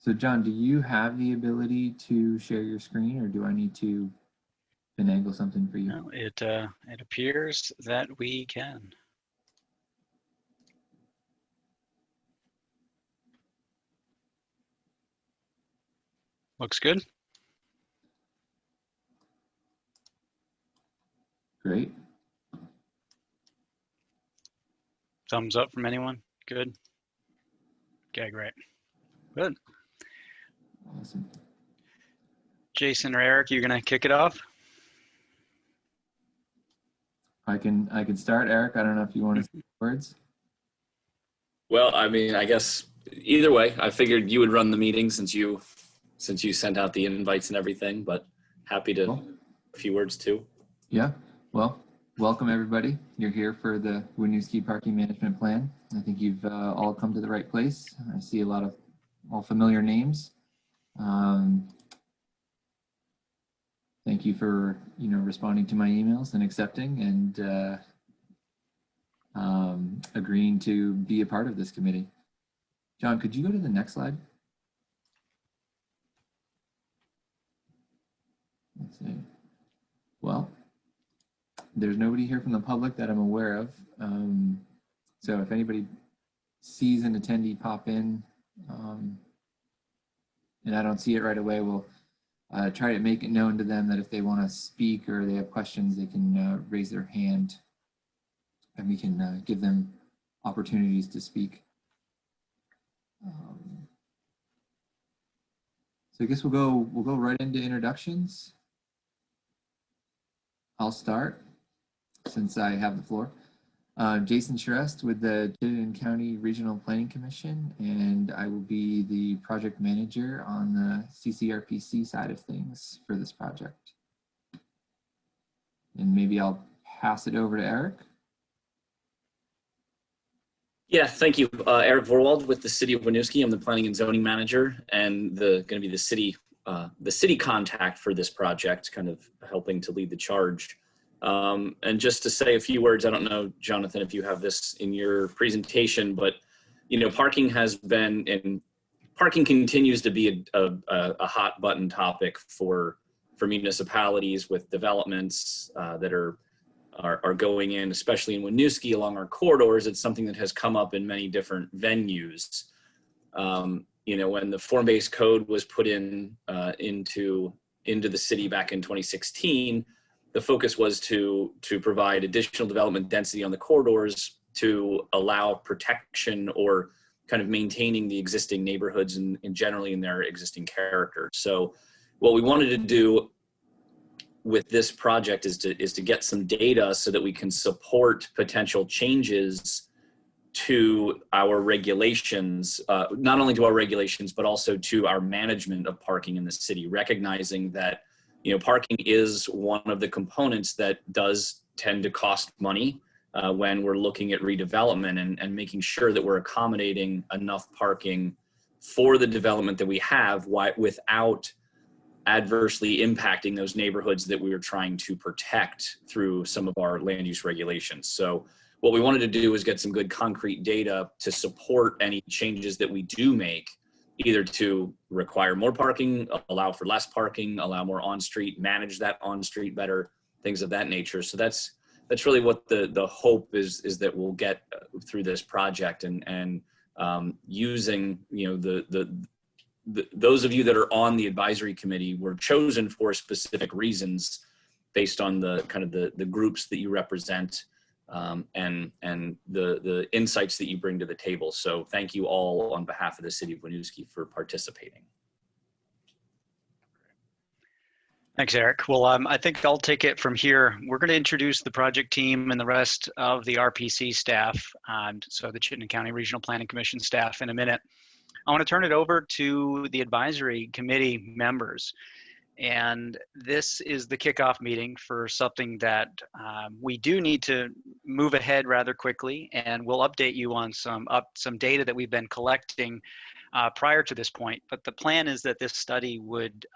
So John, do you have the ability to share your screen, or do I need to finagle something for you? No, it appears that we can. Looks good. Great. Thumbs up from anyone? Good. Okay, great. Good. Awesome. Jason or Eric, you gonna kick it off? I can start. Eric, I don't know if you want to say words. Well, I mean, I guess either way, I figured you would run the meeting since you sent out the invites and everything, but happy to a few words too. Yeah. Well, welcome everybody. You're here for the Winooski Parking Management Plan. I think you've all come to the right place. I see a lot of all familiar names. Thank you for responding to my emails and accepting and agreeing to be a part of this committee. John, could you go to the next slide? Let's see. Well, there's nobody here from the public that I'm aware of. So if anybody sees an attendee pop in and I don't see it right away, we'll try to make it known to them that if they want to speak or they have questions, they can raise their hand and we can give them opportunities to speak. So I guess we'll go right into introductions. I'll start since I have the floor. Jason Shrest with the Chittenden County Regional Planning Commission, and I will be the project manager on the CCRPC side of things for this project. And maybe I'll pass it over to Eric. Yeah, thank you. Eric Vorwald with the City of Winooski. I'm the planning and zoning manager and going to be the city contact for this project, kind of helping to lead the charge. And just to say a few words, I don't know, Jonathan, if you have this in your presentation, but parking has been, and parking continues to be a hot button topic for municipalities with developments that are going in, especially in Winooski along our corridors. It's something that has come up in many different venues. When the form-based code was put into the city back in 2016, the focus was to provide additional development density on the corridors to allow protection or kind of maintaining the existing neighborhoods and generally in their existing character. So what we wanted to do with this project is to get some data so that we can support potential changes to our regulations, not only to our regulations, but also to our management of parking in the city, recognizing that parking is one of the components that does tend to cost money when we're looking at redevelopment and making sure that we're accommodating enough parking for the development that we have without adversely impacting those neighborhoods that we are trying to protect through some of our land use regulations. So what we wanted to do is get some good concrete data to support any changes that we do make, either to require more parking, allow for less parking, allow more on-street, manage that on-street better, things of that nature. So that's really what the hope is that we'll get through this project and using those of you that are on the advisory committee were chosen for specific reasons based on the kind of the groups that you represent and the insights that you bring to the table. So thank you all on behalf of the City of Winooski for participating. Thanks, Eric. Well, I think I'll take it from here. We're going to introduce the project team and the rest of the RPC staff, so the Chittenden County Regional Planning Commission staff in a minute. I want to turn it over to the advisory committee members. And this is the kickoff meeting for something that we do need to move ahead rather quickly, and we'll update you on some data that we've been collecting prior to this point. But the plan is that this study would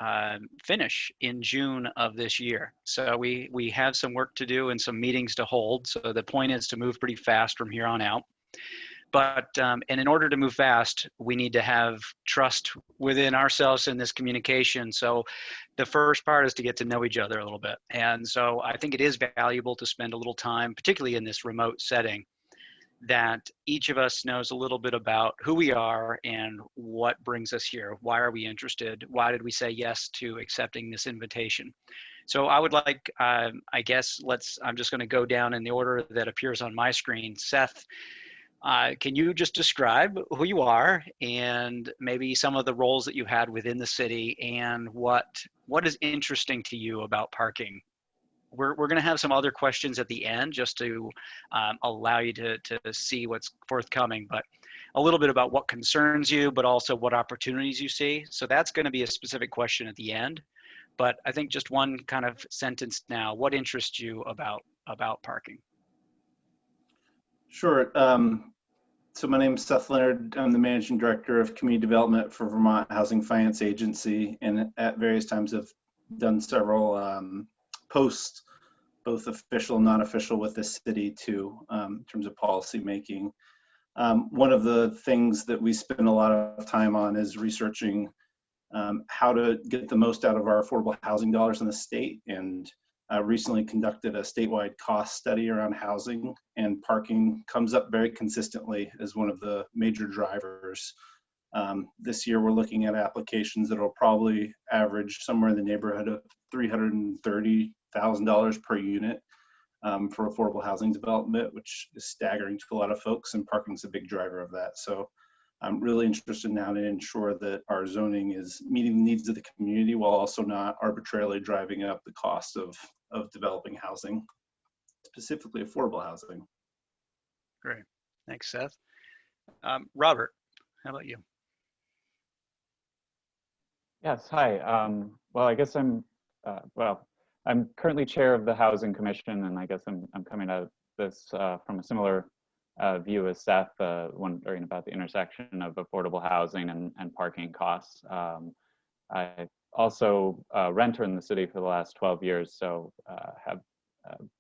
finish in June of this year. So we have some work to do and some meetings to hold. So the point is to move pretty fast from here on out. And in order to move fast, we need to have trust within ourselves in this communication. So the first part is to get to know each other a little bit. And so I think it is valuable to spend a little time, particularly in this remote setting, that each of us knows a little bit about who we are and what brings us here. Why are we interested? Why did we say yes to accepting this invitation? So I would like, I guess, I'm just going to go down in the order that appears on my screen. Seth, can you just describe who you are and maybe some of the roles that you had within the city and what is interesting to you about parking? We're going to have some other questions at the end just to allow you to see what's forthcoming, but a little bit about what concerns you, but also what opportunities you see. So that's going to be a specific question at the end. But I think just one kind of sentence now, what interests you about parking? Sure. So my name is Seth Leonard. I'm the Managing Director of Community Development for Vermont Housing Finance Agency, and at various times have done several posts, both official and non-official, with the city too, in terms of policy making. One of the things that we spend a lot of time on is researching how to get the most out of our affordable housing dollars in the state, and recently conducted a statewide cost study around housing, and parking comes up very consistently as one of the major drivers. This year we're looking at applications that will probably average somewhere in the neighborhood of $330,000 per unit for affordable housing development, which is staggering to a lot of folks, and parking is a big driver of that. So I'm really interested now to ensure that our zoning is meeting the needs of the community while also not arbitrarily driving up the cost of developing housing, specifically affordable housing. Great. Thanks, Seth. Robert, how about you? Yes, hi. Well, I guess I'm currently chair of the Housing Commission, and I guess I'm coming at this from a similar view as Seth, wondering about the intersection of affordable housing and parking costs. I also renter in the city for the last 12 years, so have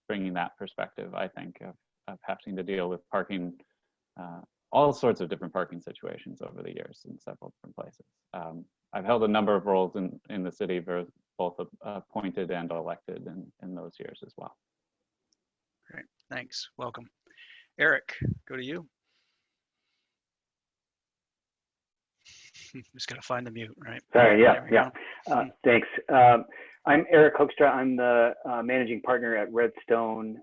bringing that perspective, I think, of having to deal with parking, all sorts of different parking situations over the years in several different places. I've held a number of roles in the city, both appointed and elected in those years as well. Great, thanks, welcome. Eric, go to you. Just got to find the mute, right? Sorry, yeah. Thanks. I'm Eric Hoekstra. I'm the managing partner at Redstone.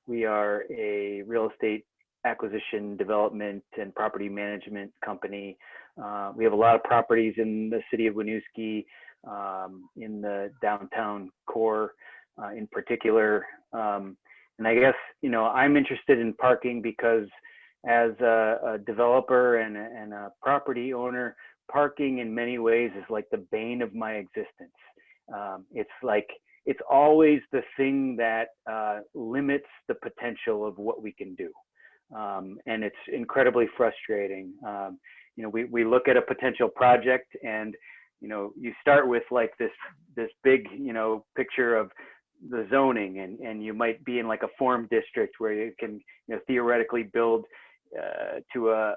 We are a real estate acquisition, development, and property management company. We have a lot of properties in the city of Winooski, in the downtown core in particular. And I guess, I'm interested in parking because as a developer and a property owner, parking in many ways is like the bane of my existence. It's always the thing that limits the potential of what we can do. And it's incredibly frustrating. We look at a potential project and, you start with like this big, picture of the zoning, and you might be in like a form district where you can theoretically build to a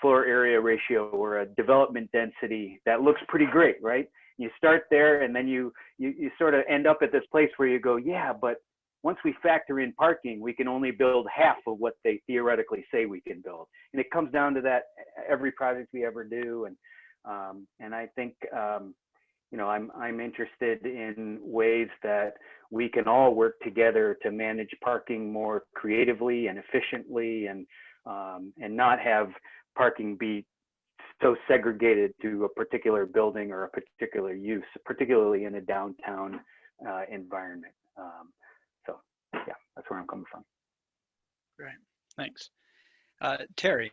floor area ratio or a development density that looks pretty great, right? You start there, and then you sort of end up at this place where you go, yeah, but once we factor in parking, we can only build half of what they theoretically say we can build. And it comes down to that every project we ever do. And I think I'm interested in ways that we can all work together to manage parking more creatively and efficiently, and not have parking be so segregated to a particular building or a particular use, particularly in a downtown environment. So yeah, that's where I'm coming from. Great, thanks. Terry.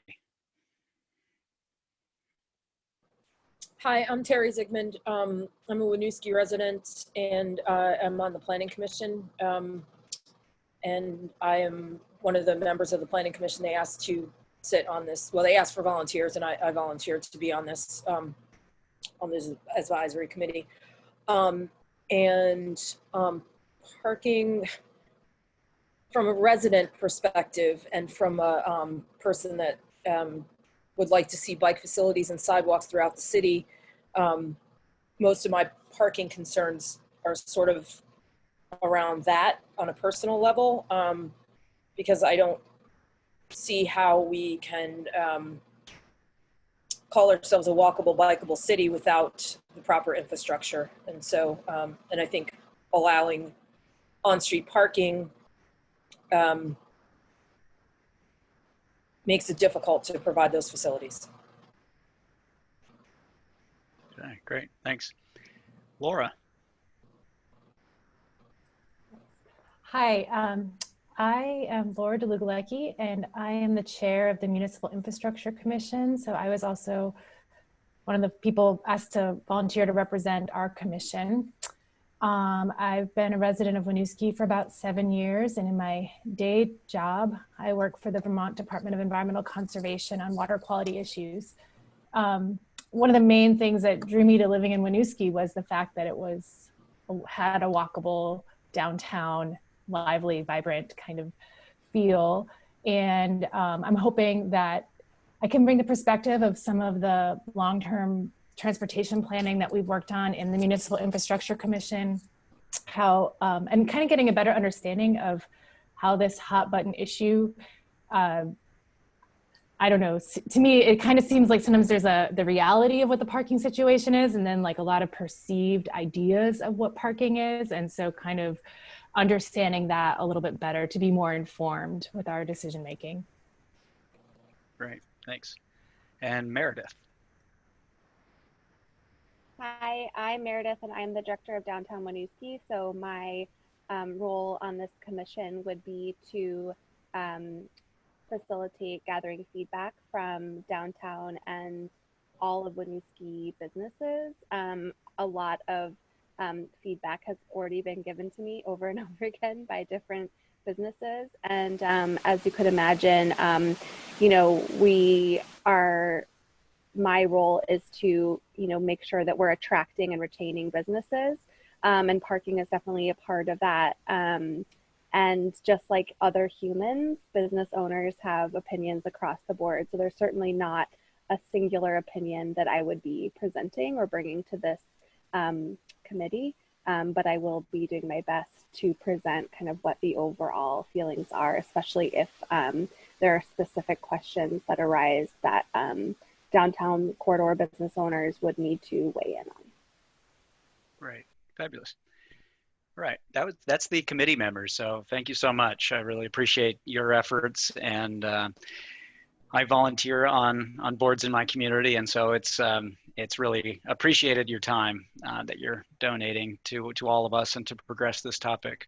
Hi, I'm Terry Zygmunt. I'm a Winooski resident, and I'm on the Planning Commission. And I am one of the members of the Planning Commission. They asked to sit on this. Well, they asked for volunteers, and I volunteered to be on this advisory committee. Parking. from a resident perspective and from a person that would like to see bike facilities and sidewalks throughout the city, most of my parking concerns are sort of around that on a personal level, because I don't see how we can call ourselves a walkable, bikeable city without the proper infrastructure. And so, and I think allowing on-street parking makes it difficult to provide those facilities. Okay, great, thanks. Laura. Hi, I am Laura DeLugalecki, and I am the chair of the Municipal Infrastructure Commission. So I was also one of the people asked to volunteer to represent our commission. I've been a resident of Winooski for about 7 years, and in my day job, I work for the Vermont Department of Environmental Conservation on water quality issues. One of the main things that drew me to living in Winooski was the fact that it had a walkable downtown, lively, vibrant kind of feel. And I'm hoping that I can bring the perspective of some of the long-term transportation planning that we've worked on in the Municipal Infrastructure Commission, and kind of getting a better understanding of how this hot button issue, I don't know, to me, it kind of seems like sometimes there's the reality of what the parking situation is, and then like a lot of perceived ideas of what parking is. And so kind of understanding that a little bit better to be more informed with our decision making. Great, thanks. And Meredith. Hi, I'm Meredith, and I'm the director of Downtown Winooski. So my role on this commission would be to facilitate gathering feedback from downtown and all of Winooski businesses. A lot of feedback has already been given to me over and over again by different businesses. And as you could imagine, you know, my role is to, you know, make sure that we're attracting and retaining businesses, and parking is definitely a part of that. And just like other humans, business owners have opinions across the board. So there's certainly not a singular opinion that I would be presenting or bringing to this committee, but I will be doing my best to present kind of what the overall feelings are, especially if there are specific questions that arise that downtown corridor business owners would need to weigh in on. Right, fabulous. Right, that's the committee members. So thank you so much. I really appreciate your efforts, and I volunteer on boards in my community, and so it's really appreciated your time that you're donating to all of us and to progress this topic.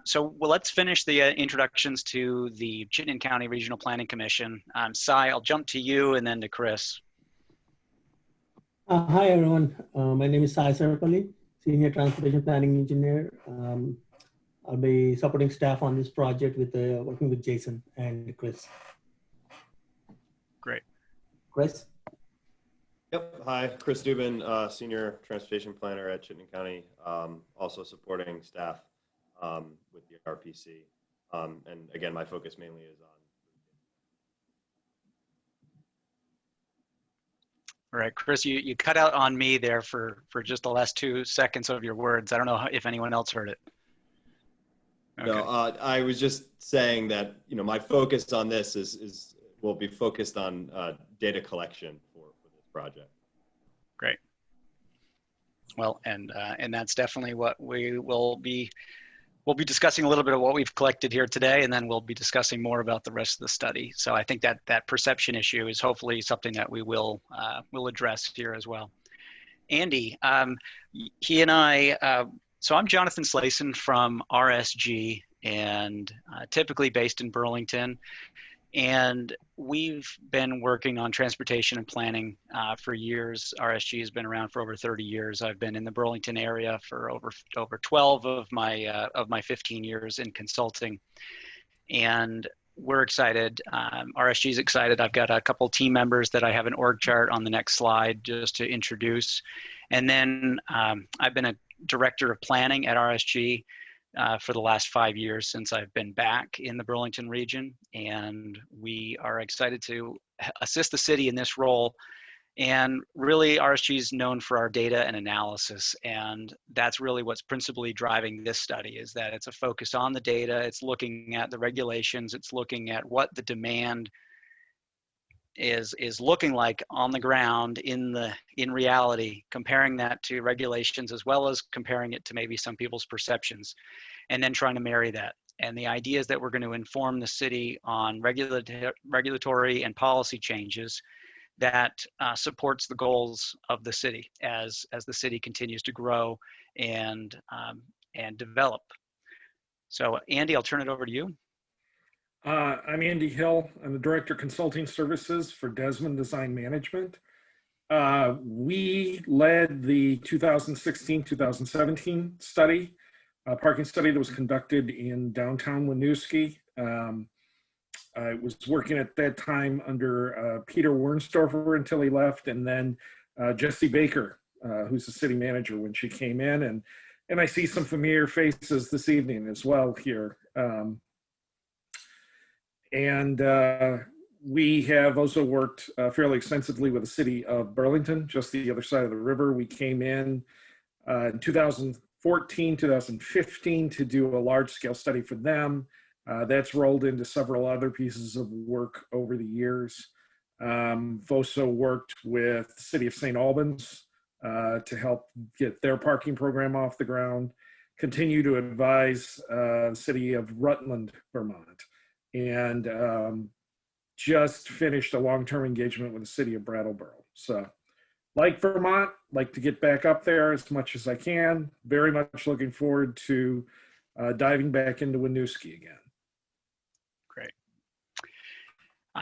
So let's finish the introductions to the Chittenden County Regional Planning Commission. Sai, I'll jump to you and then to Chris. Hi everyone, my name is Sai Sarapalli, Senior Transportation Planning Engineer. I'll be supporting staff on this project with working with Jason and Chris. Great. Chris? Yep, hi, Chris Dubin, Senior Transportation Planner at Chittenden County, also supporting staff with the RPC. And again, my focus mainly is on. All right, Chris, you cut out on me there for just the last 2 seconds of your words. I don't know if anyone else heard it. Okay. No, I was just saying that, you know, my focus on this will be focused on data collection for this project. Great. Well, and that's definitely what we'll be discussing a little bit of what we've collected here today, and then we'll be discussing more about the rest of the study. So I think that perception issue is hopefully something that we will address here as well. Andy, he and I, so I'm Jonathan Slason from RSG, and typically based in Burlington. And we've been working on transportation and planning for years. RSG has been around for over 30 years. I've been in the Burlington area for over 12 of my 15 years in consulting. And we're excited. RSG is excited. I've got a couple team members that I have an org chart on the next slide just to introduce. And then I've been a director of planning at RSG. for the last 5 years since I've been back in the Burlington region. And we are excited to assist the city in this role. And really, RSG is known for our data and analysis. And that's really what's principally driving this study, is that it's a focus on the data. It's looking at the regulations. It's looking at what the demand is looking like on the ground in reality, comparing that to regulations, as well as comparing it to maybe some people's perceptions, and then trying to marry that. And the idea is that we're going to inform the city on regulatory and policy changes that supports the goals of the city as the city continues to grow and develop. So Andy, I'll turn it over to you. I'm Andy Hill. I'm the Director of Consulting Services for Desmond Design Management. We led the 2016-2017 study, parking study that was conducted in downtown Winooski. I was working at that time under Peter Wernsdorfer until he left, and then Jesse Baker, who's the city manager, when she came in. And I see some familiar faces this evening as well here. We have also worked fairly extensively with the city of Burlington, just the other side of the river. We came in 2014, 2015 to do a large scale study for them. That's rolled into several other pieces of work over the years. We've also worked with the city of St. Albans to help get their parking program off the ground, continue to advise the city of Rutland, Vermont, and just finished a long-term engagement with the city of Brattleboro. So like Vermont, like to get back up there as much as I can. Very much looking forward to diving back into Winooski again. Great.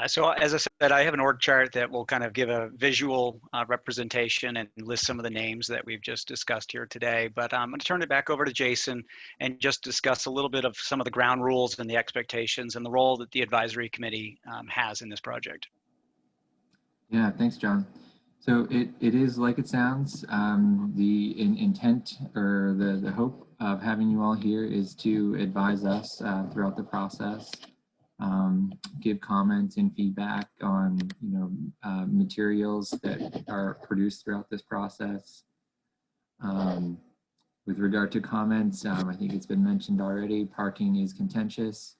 So as I said, I have an org chart that will kind of give a visual representation and list some of the names that we've just discussed here today. But I'm going to turn it back over to Jason and just discuss a little bit of some of the ground rules and the expectations and the role that the advisory committee has in this project. Yeah, thanks, John. So it is like it sounds. The intent or the hope of having you all here is to advise us throughout the process. Give comments and feedback on materials that are produced throughout this process. With regard to comments, I think it's been mentioned already, parking is contentious.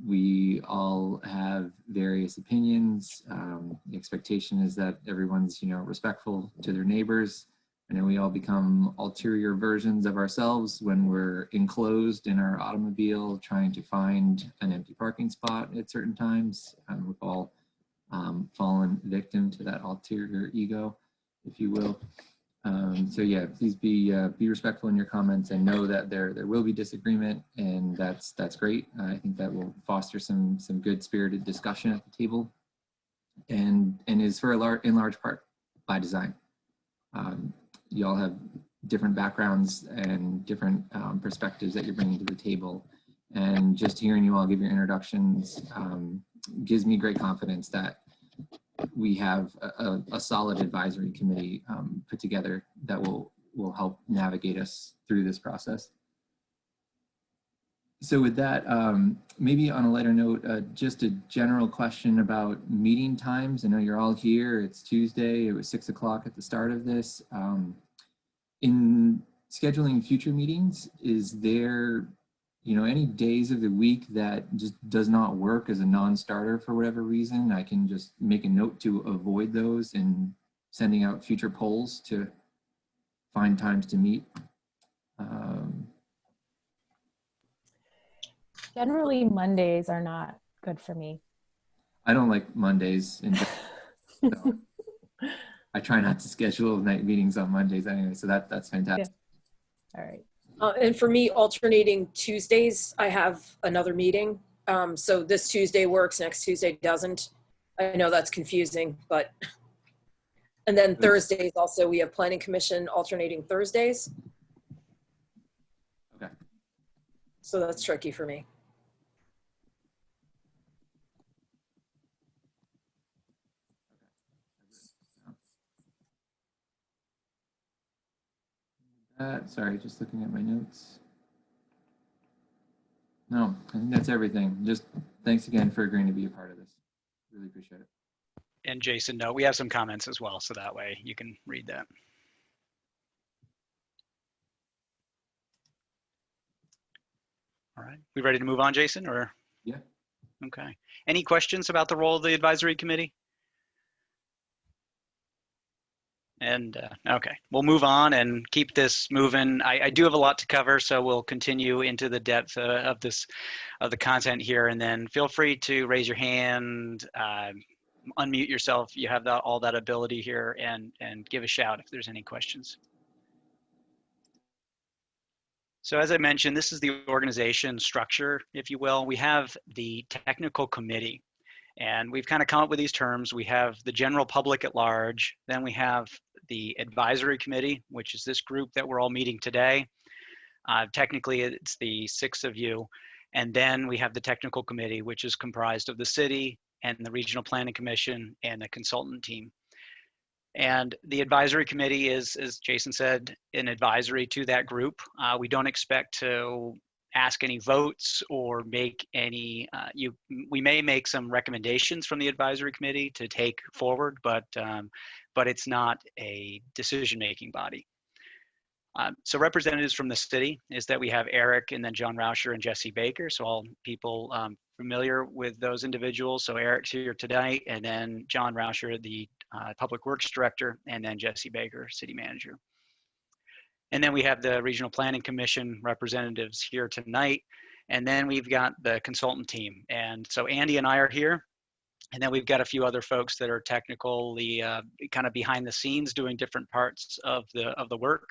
We all have various opinions. The expectation is that everyone's respectful to their neighbors. I know we all become ulterior versions of ourselves when we're enclosed in our automobile trying to find an empty parking spot at certain times. We've all fallen victim to that ulterior ego, if you will. So yeah, please be respectful in your comments and know that there will be disagreement, and that's great. I think that will foster some good spirited discussion at the table, and is in large part by design. You all have different backgrounds and different perspectives that you're bringing to the table. And just hearing you all give your introductions gives me great confidence that we have a solid advisory committee put together that will help navigate us through this process. So with that, maybe on a lighter note, just a general question about meeting times. I know you're all here. It's Tuesday. It was 6 o'clock at the start of this. In scheduling future meetings, is there, any days of the week that just does not work as a non-starter for whatever reason? I can just make a note to avoid those and sending out future polls to find times to meet. Generally, Mondays are not good for me. I don't like Mondays. So I try not to schedule night meetings on Mondays anyway, so that's fantastic. Yeah. All right. And for me, alternating Tuesdays, I have another meeting. So this Tuesday works, next Tuesday doesn't. I know that's confusing, but. And then Thursdays also, we have Planning Commission alternating Thursdays. Okay. So that's tricky for me. Sorry, just looking at my notes. No, I think that's everything. Just thanks again for agreeing to be a part of this. Really appreciate it. And Jason, no, we have some comments as well, so that way you can read that. All right, we ready to move on, Jason, or? Yeah. Okay. Any questions about the role of the advisory committee? And okay, we'll move on and keep this moving. I do have a lot to cover, so we'll continue into the depth of the content here, and then feel free to raise your hand, unmute yourself. You have all that ability here, and give a shout if there's any questions. So as I mentioned, this is the organization structure, if you will. We have the technical committee, and we've kind of come up with these terms. We have the general public at large, then we have the advisory committee, which is this group that we're all meeting today. Technically, it's the 6 of you. And then we have the technical committee, which is comprised of the city and the regional planning commission and the consultant team. And the advisory committee is, as Jason said, an advisory to that group. We don't expect to ask any votes or make any, we may make some recommendations from the advisory committee to take forward, but it's not a decision-making body. So representatives from the city is that we have Eric and then John Rauscher and Jesse Baker. So all people familiar with those individuals. So Eric's here tonight, and then John Rauscher, the Public Works Director, and then Jesse Baker, City Manager. And then we have the Regional Planning Commission representatives here tonight. And then we've got the consultant team. And so Andy and I are here. And then we've got a few other folks that are technically kind of behind the scenes doing different parts of the work.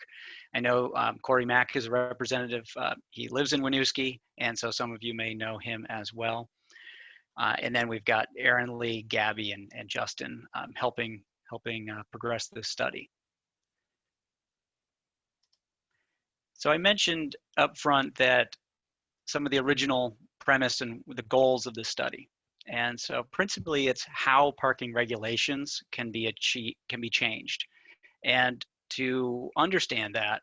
I know Corey Mack is a representative. He lives in Winooski, and so some of you may know him as well. And then we've got Aaron Lee, Gabby, and Justin helping progress this study. So I mentioned up front that some of the original premise and the goals of this study. And so principally it's how parking regulations can be changed. And to understand that,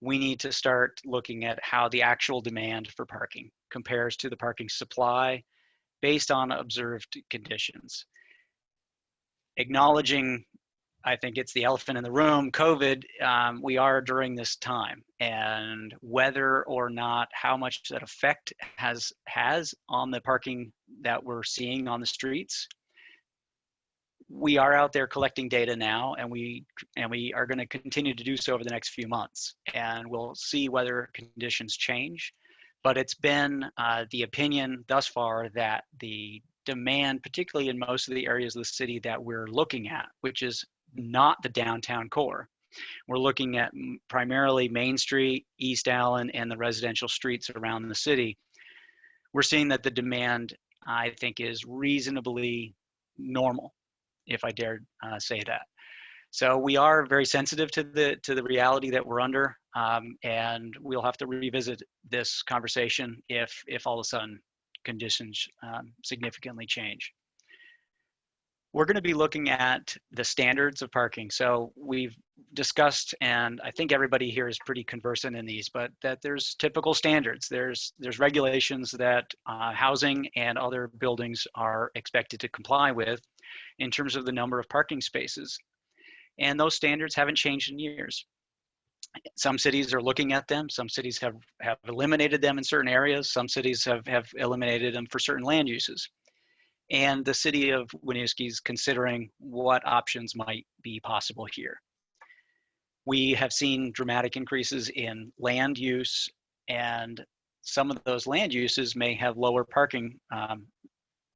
we need to start looking at how the actual demand for parking compares to the parking supply based on observed conditions. Acknowledging, I think it's the elephant in the room, COVID, we are during this time, and whether or not how much that effect has on the parking that we're seeing on the streets. We are out there collecting data now, and we are going to continue to do so over the next few months, and we'll see whether conditions change. But it's been the opinion thus far that the demand, particularly in most of the areas of the city that we're looking at, which is not the downtown core. We're looking at primarily Main Street, East Allen, and the residential streets around the city. We're seeing that the demand, I think, is reasonably normal, if I dare say that. So we are very sensitive to the reality that we're under, and we'll have to revisit this conversation if all of a sudden conditions significantly change. We're going to be looking at the standards of parking. So we've discussed, and I think everybody here is pretty conversant in these, but that there's typical standards. There's regulations that housing and other buildings are expected to comply with in terms of the number of parking spaces. And those standards haven't changed in years. Some cities are looking at them. Some cities have eliminated them in certain areas. Some cities have eliminated them for certain land uses. And the city of Winooski is considering what options might be possible here. We have seen dramatic increases in land use, and some of those land uses may have lower parking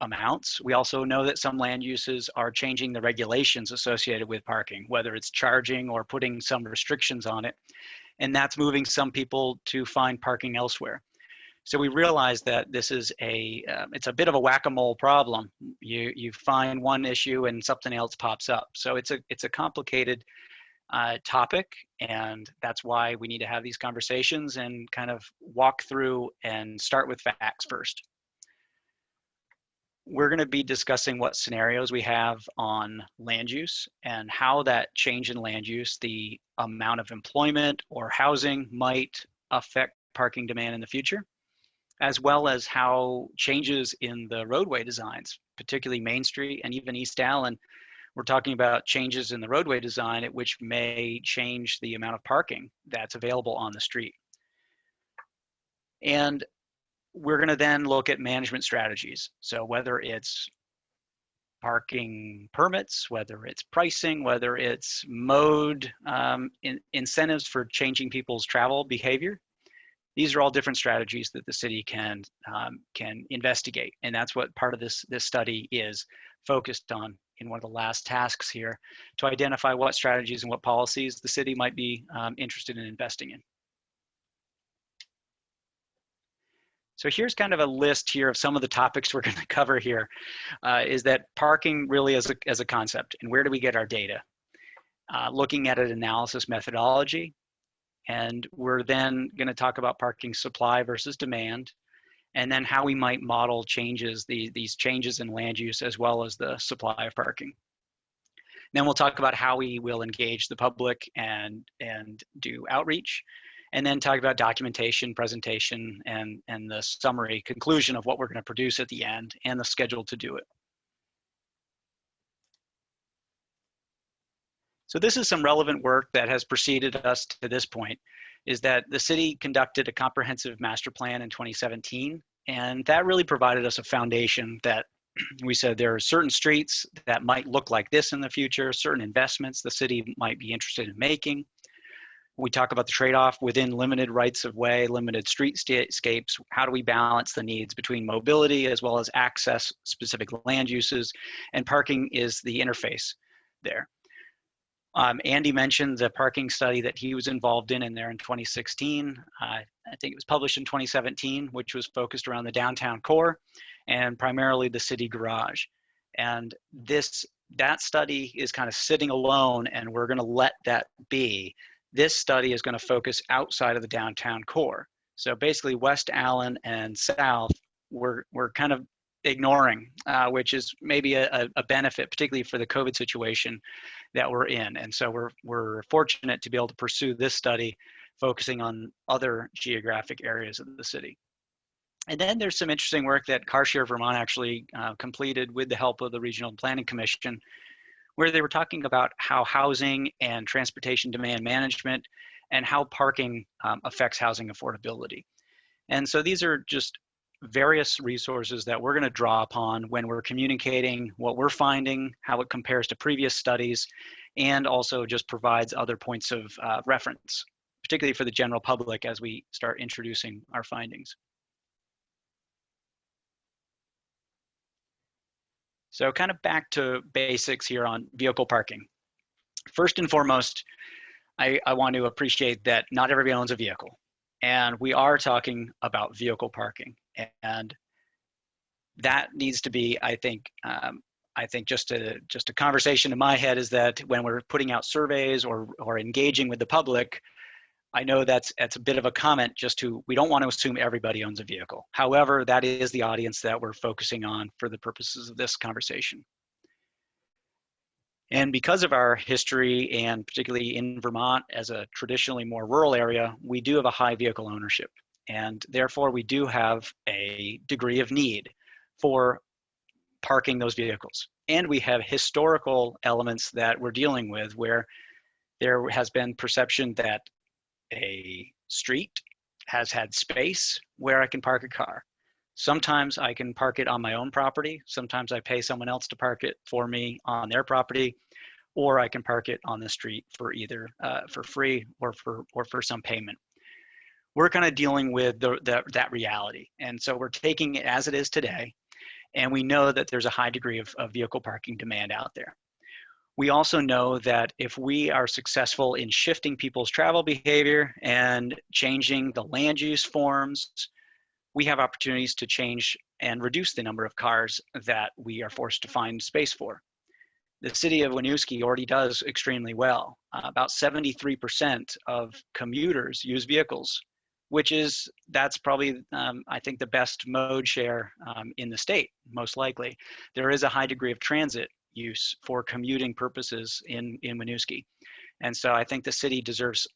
amounts. We also know that some land uses are changing the regulations associated with parking, whether it's charging or putting some restrictions on it. And that's moving some people to find parking elsewhere. So we realize that this is it's a bit of a whack-a-mole problem. You find one issue and something else pops up. So it's a complicated topic, and that's why we need to have these conversations and kind of walk through and start with facts first. We're going to be discussing what scenarios we have on land use and how that change in land use, the amount of employment or housing, might affect parking demand in the future. as well as how changes in the roadway designs, particularly Main Street and even East Allen, we're talking about changes in the roadway design at which may change the amount of parking that's available on the street. And we're going to then look at management strategies. So whether it's parking permits, whether it's pricing, whether it's mode incentives for changing people's travel behavior, these are all different strategies that the city can investigate. And that's what part of this study is focused on in one of the last tasks here, to identify what strategies and what policies the city might be interested in investing in. So here's kind of a list here of some of the topics we're going to cover here. Is that parking really as a concept, and where do we get our data? Looking at an analysis methodology, and we're then going to talk about parking supply versus demand, and then how we might model changes, these changes in land use as well as the supply of parking. Then we'll talk about how we will engage the public and do outreach, and then talk about documentation, presentation, and the summary conclusion of what we're going to produce at the end and the schedule to do it. So this is some relevant work that has preceded us to this point, is that the city conducted a comprehensive master plan in 2017, and that really provided us a foundation that we said there are certain streets that might look like this in the future, certain investments the city might be interested in making. We talk about the trade-off within limited rights of way, limited streetscapes. How do we balance the needs between mobility as well as access, specific land uses, and parking is the interface there. Andy mentioned the parking study that he was involved in there in 2016. I think it was published in 2017, which was focused around the downtown core and primarily the city garage. And that study is kind of sitting alone, and we're going to let that be. This study is going to focus outside of the downtown core. So basically West Allen and South, we're kind of ignoring, which is maybe a benefit, particularly for the COVID situation that we're in. And so we're fortunate to be able to pursue this study, focusing on other geographic areas of the city. And then there's some interesting work that CarShare Vermont actually completed with the help of the Regional Planning Commission, where they were talking about how housing and transportation demand management and how parking affects housing affordability. And so these are just various resources that we're going to draw upon when we're communicating what we're finding, how it compares to previous studies, and also just provides other points of reference, particularly for the general public as we start introducing our findings. So kind of back to basics here on vehicle parking. First and foremost, I want to appreciate that not everybody owns a vehicle. And we are talking about vehicle parking. And that needs to be, I think just a conversation in my head is that when we're putting out surveys or engaging with the public, I know that's a bit of a comment we don't want to assume everybody owns a vehicle. However, that is the audience that we're focusing on for the purposes of this conversation. And because of our history, and particularly in Vermont as a traditionally more rural area, we do have a high vehicle ownership. And therefore, we do have a degree of need for parking those vehicles. And we have historical elements that we're dealing with where there has been perception that a street has had space where I can park a car. Sometimes I can park it on my own property. Sometimes I pay someone else to park it for me on their property, or I can park it on the street for either for free or for some payment. We're kind of dealing with that reality. And so we're taking it as it is today. And we know that there's a high degree of vehicle parking demand out there. We also know that if we are successful in shifting people's travel behavior and changing the land use forms, we have opportunities to change and reduce the number of cars that we are forced to find space for. The city of Winooski already does extremely well. About 73% of commuters use vehicles, that's probably, I think, the best mode share in the state, most likely. There is a high degree of transit use for commuting purposes in Winooski. And so I think the city deserves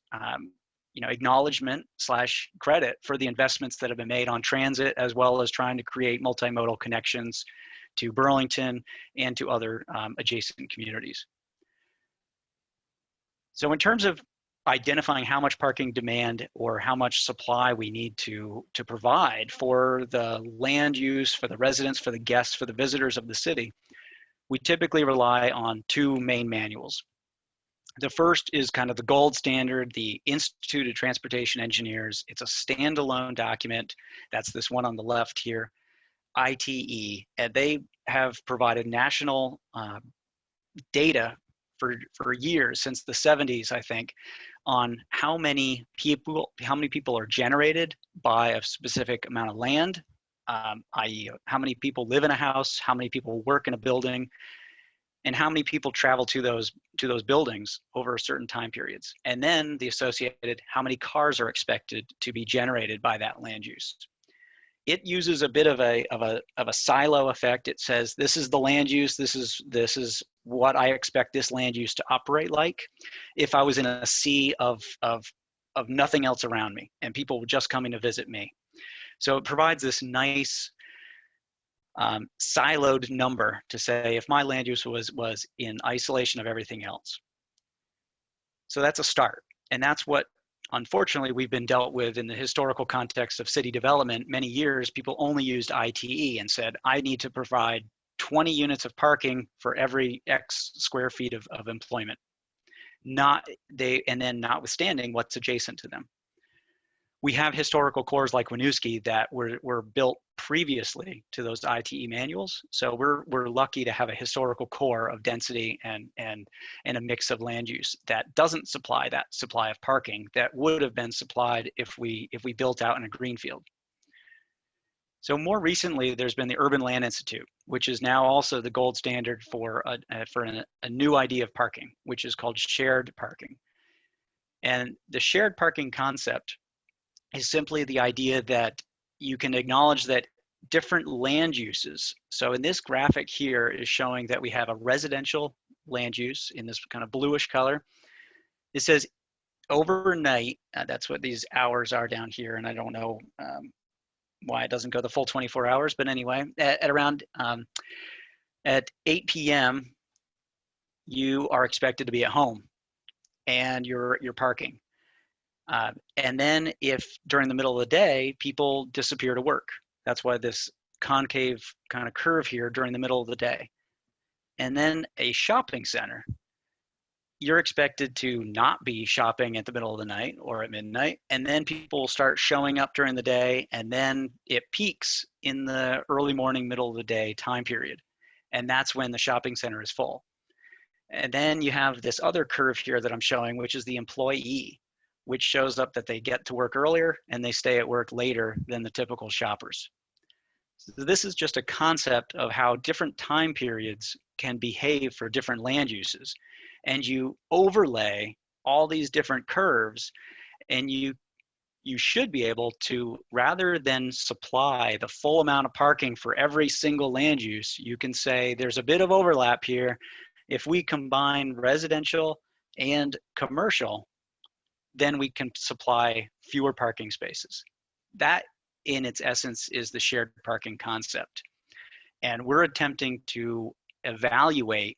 acknowledgement / credit for the investments that have been made on transit, as well as trying to create multimodal connections to Burlington and to other adjacent communities. So in terms of identifying how much parking demand or how much supply we need to provide for the land use, for the residents, for the guests, for the visitors of the city, we typically rely on two main manuals. The first is kind of the gold standard, the Institute of Transportation Engineers. It's a standalone document. That's this one on the left here, ITE, and they have provided national data for years, since the 70s, I think, on how many people are generated by a specific amount of land, i.e. how many people live in a house, how many people work in a building, and how many people travel to those buildings over certain time periods. And then the associated, how many cars are expected to be generated by that land use. It uses a bit of a silo effect. It says, this is the land use, this is what I expect this land use to operate like if I was in a sea of nothing else around me and people just coming to visit me. So it provides this nice siloed number to say if my land use was in isolation of everything else. So that's a start. And that's what, unfortunately, we've been dealt with in the historical context of city development. Many years, people only used ITE and said, I need to provide 20 units of parking for every X square feet of employment. And then notwithstanding what's adjacent to them. We have historical cores like Winooski that were built previously to those ITE manuals. So we're lucky to have a historical core of density and a mix of land use that doesn't supply that supply of parking that would have been supplied if we built out in a greenfield. So more recently, there's been the Urban Land Institute, which is now also the gold standard for a new idea of parking, which is called shared parking. And the shared parking concept is simply the idea that you can acknowledge that different land uses. So in this graphic here is showing that we have a residential land use in this kind of bluish color. It says overnight, that's what these hours are down here, and I don't know why it doesn't go the full 24 hours, but anyway, at around at 8 p.m., you are expected to be at home and you're parking. And then if during the middle of the day, people disappear to work. That's why this concave kind of curve here during the middle of the day. And then a shopping center, you're expected to not be shopping at the middle of the night or at midnight. And then people start showing up during the day, and then it peaks in the early morning, middle of the day time period. And that's when the shopping center is full. And then you have this other curve here that I'm showing, which is the employee, which shows up that they get to work earlier and they stay at work later than the typical shoppers. So this is just a concept of how different time periods can behave for different land uses. And you overlay all these different curves, and you should be able to, rather than supply the full amount of parking for every single land use, you can say there's a bit of overlap here. If we combine residential and commercial, then we can supply fewer parking spaces. That, in its essence, is the shared parking concept. And we're attempting to evaluate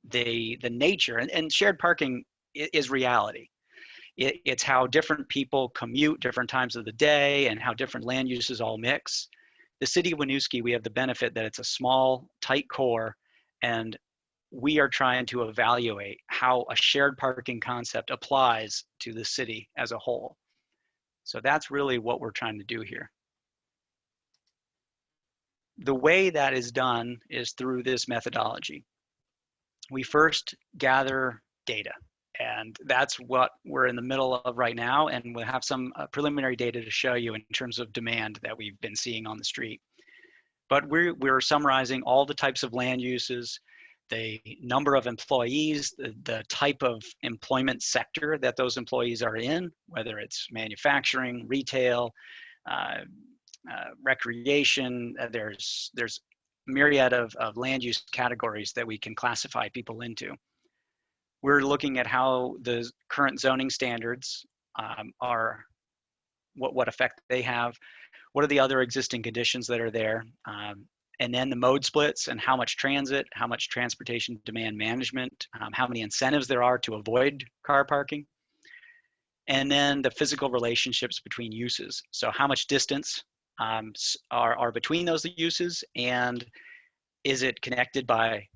the nature, and shared parking is reality. It's how different people commute different times of the day and how different land uses all mix. The city of Winooski, we have the benefit that it's a small, tight core, and we are trying to evaluate how a shared parking concept applies to the city as a whole. So that's really what we're trying to do here. The way that is done is through this methodology. We first gather data, and that's what we're in the middle of right now, and we'll have some preliminary data to show you in terms of demand that we've been seeing on the street. But we're summarizing all the types of land uses, the number of employees, the type of employment sector that those employees are in, whether it's manufacturing, retail, recreation. There's myriad of land use categories that we can classify people into. We're looking at how the current zoning standards are, what effect they have, what are the other existing conditions that are there, and then the mode splits and how much transit, how much transportation demand management, how many incentives there are to avoid car parking, and then the physical relationships between uses. So how much distance are between those uses, and is it connected by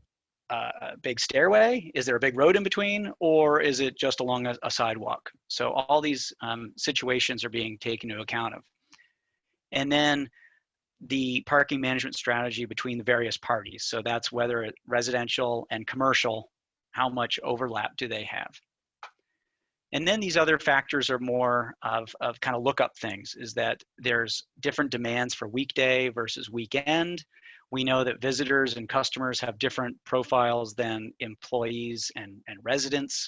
a big stairway? Is there a big road in between, or is it just along a sidewalk? So all these situations are being taken into account of. And then the parking management strategy between the various parties. So that's whether it's residential and commercial, how much overlap do they have? And then these other factors are more of kind of lookup things, is that there's different demands for weekday versus weekend. We know that visitors and customers have different profiles than employees and residents.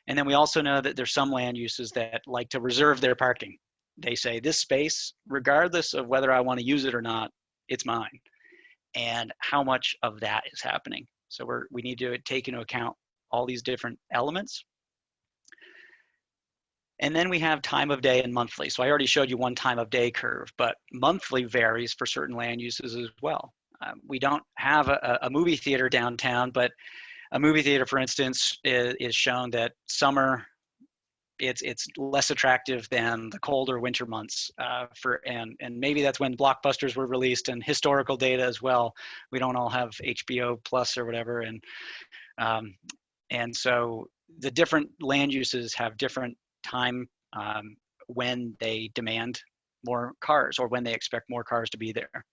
And then we also know that there's some land uses that like to reserve their parking. They say, this space, regardless of whether I want to use it or not, it's mine. And how much of that is happening? So we need to take into account all these different elements. And then we have time of day and monthly. So I already showed you one time of day curve, but monthly varies for certain land uses as well. We don't have a movie theater downtown, but a movie theater, for instance, is shown that summer, it's less attractive than the colder winter months. And maybe that's when blockbusters were released, and historical data as well. We don't all have HBO Plus or whatever, and so the different land uses have different time when they demand more cars or when they expect more cars to be there.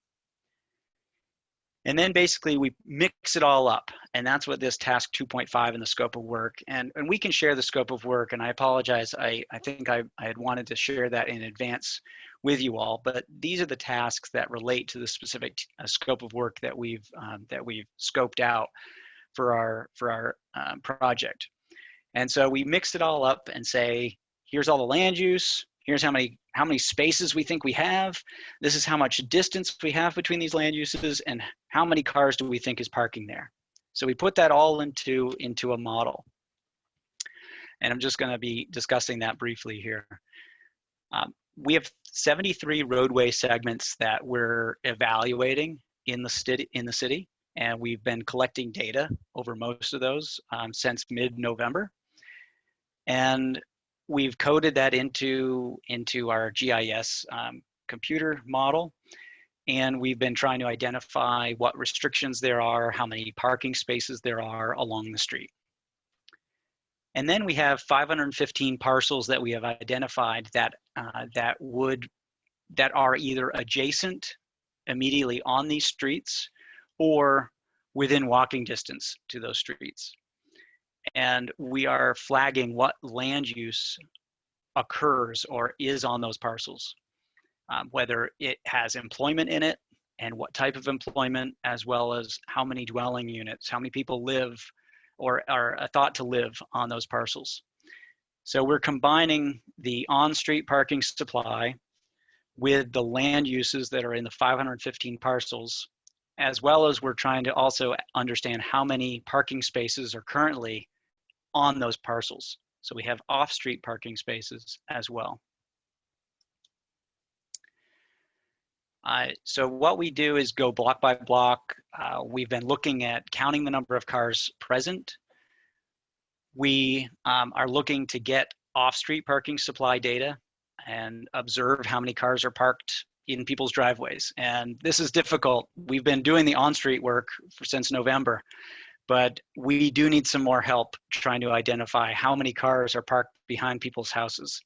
And then basically we mix it all up, and that's what this task 2.5 in the scope of work, and we can share the scope of work, and I apologize, I think I had wanted to share that in advance with you all, but these are the tasks that relate to the specific scope of work that we've scoped out for our project. And so we mix it all up and say, here's all the land use, here's how many spaces we think we have, this is how much distance we have between these land uses, and how many cars do we think is parking there. So we put that all into a model. And I'm just gonna be discussing that briefly here. We have 73 roadway segments that we're evaluating in the city, and we've been collecting data over most of those since mid-November. And we've coded that into our GIS computer model, and we've been trying to identify what restrictions there are, how many parking spaces there are along the street. And then we have 515 parcels that we have identified that are either adjacent, immediately on these streets, or within walking distance to those streets. And we are flagging what land use occurs or is on those parcels, whether it has employment in it and what type of employment, as well as how many dwelling units, how many people live or are thought to live on those parcels. So we're combining the on-street parking supply with the land uses that are in the 515 parcels, as well as we're trying to also understand how many parking spaces are currently on those parcels. So we have off-street parking spaces as well. So what we do is go block by block. We've been looking at counting the number of cars present. We are looking to get off-street parking supply data and observe how many cars are parked in people's driveways. And this is difficult. We've been doing the on-street work since November, but we do need some more help trying to identify how many cars are parked behind people's houses.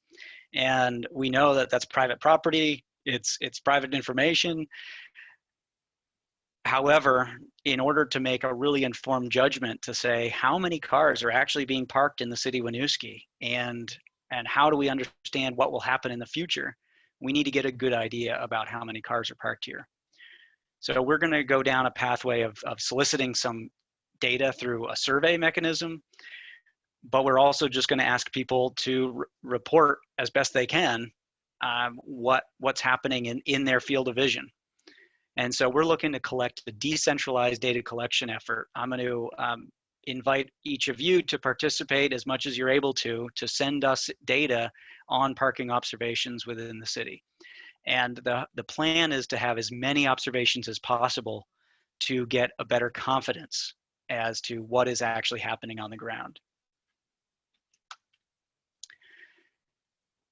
And we know that that's private property, it's private information. However, in order to make a really informed judgment to say how many cars are actually being parked in the city of Winooski, and how do we understand what will happen in the future, we need to get a good idea about how many cars are parked here. So we're gonna go down a pathway of soliciting some data through a survey mechanism, but we're also just going to ask people to report as best they can what's happening in their field of vision. And so we're looking to collect a decentralized data collection effort. I'm going to invite each of you to participate as much as you're able to send us data on parking observations within the city. And the plan is to have as many observations as possible to get a better confidence as to what is actually happening on the ground.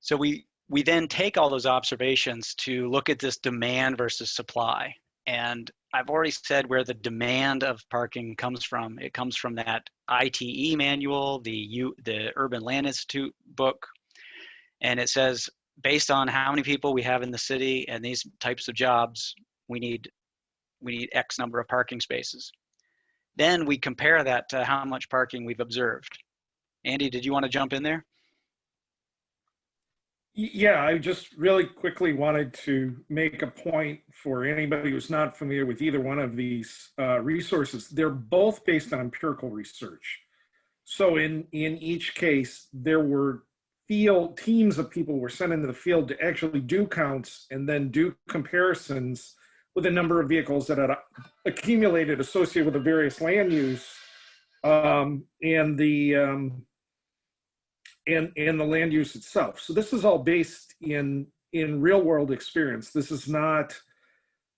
So we then take all those observations to look at this demand versus supply. And I've already said where the demand of parking comes from. It comes from that ITE manual, the Urban Land Institute book. And it says, based on how many people we have in the city and these types of jobs, we need X number of parking spaces. Then we compare that to how much parking we've observed. Andy, did you want to jump in there? Yeah, I just really quickly wanted to make a point for anybody who's not familiar with either one of these resources. They're both based on empirical research. So in each case, there were teams of people were sent into the field to actually do counts and then do comparisons with a number of vehicles that had accumulated associated with the various land use and the land use itself. So this is all based in real world experience. This is not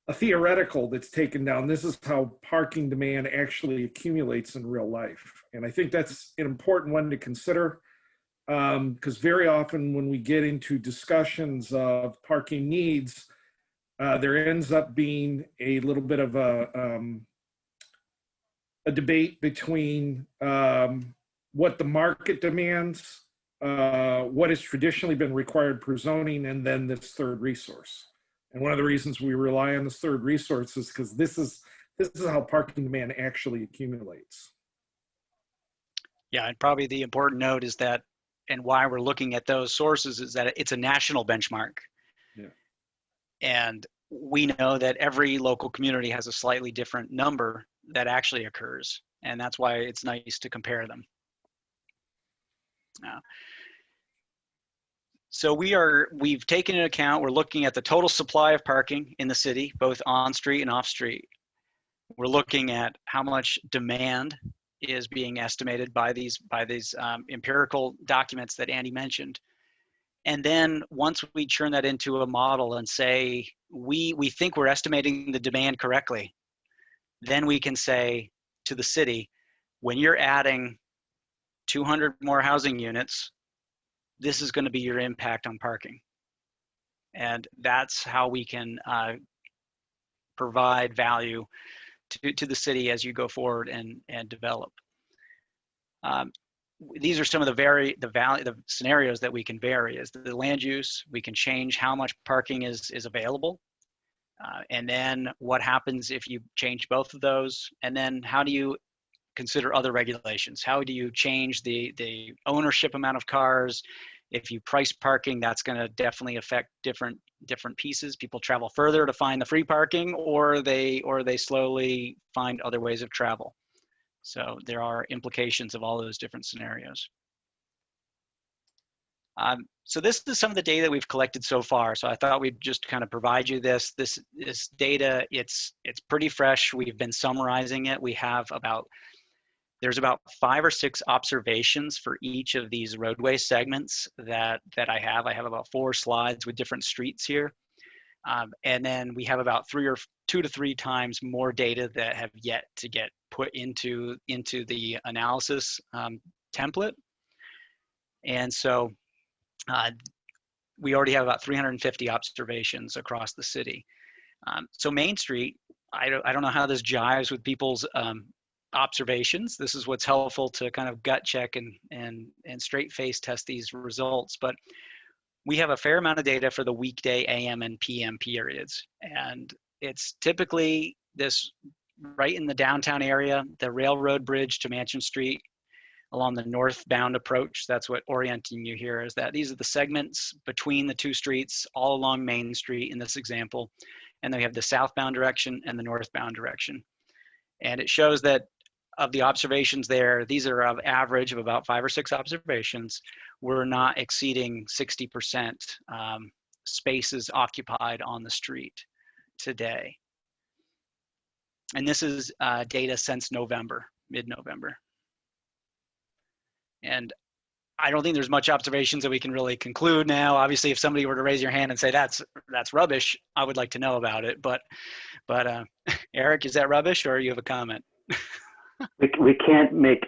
a theoretical that's taken down. This is how parking demand actually accumulates in real life. And I think that's an important one to consider because very often when we get into discussions of parking needs, there ends up being a little bit of a debate between what the market demands, what has traditionally been required per zoning, and then this third resource. And one of the reasons we rely on this third resource is because this is how parking demand actually accumulates. Yeah, and probably the important note is that, and why we're looking at those sources is that it's a national benchmark. Yeah. And we know that every local community has a slightly different number that actually occurs. And that's why it's nice to compare them. So we've taken into account, we're looking at the total supply of parking in the city, both on street and off street. We're looking at how much demand is being estimated by these empirical documents that Andy mentioned. And then once we turn that into a model and say, we think we're estimating the demand correctly, then we can say to the city, when you're adding 200 more housing units, this is going to be your impact on parking. And that's how we can provide value to the city as you go forward and develop. These are some of the scenarios that we can vary. Is the land use, we can change how much parking is available. And then what happens if you change both of those? And then how do you consider other regulations? How do you change the ownership amount of cars? If you price parking, that's going to definitely affect different pieces. People travel further to find the free parking, or they slowly find other ways of travel. So there are implications of all those different scenarios. So this is some of the data we've collected so far. So I thought we'd just kind of provide you this data. It's pretty fresh. We've been summarizing it. There's about 5 or 6 observations for each of these roadway segments that I have. I have about 4 slides with different streets here. And then we have about 2 to 3 times more data that have yet to get put into the analysis template. And so we already have about 350 observations across the city. So Main Street, I don't know how this jives with people's observations. This is what's helpful to kind of gut check and straight face test these results. But we have a fair amount of data for the weekday AM and PM periods. And it's typically this right in the downtown area, the railroad bridge to Mansion Street along the northbound approach. That's what orienting you here is that these are the segments between the 2 streets all along Main Street in this example. And then we have the southbound direction and the northbound direction. And it shows that of the observations there, these are of average of about 5 or 6 observations. We're not exceeding 60% spaces occupied on the street today. And this is data since November, mid-November. And I don't think there's much observations that we can really conclude now. Obviously, if somebody were to raise your hand and say that's rubbish, I would like to know about it. But Eric, is that rubbish, or you have a comment? We can't make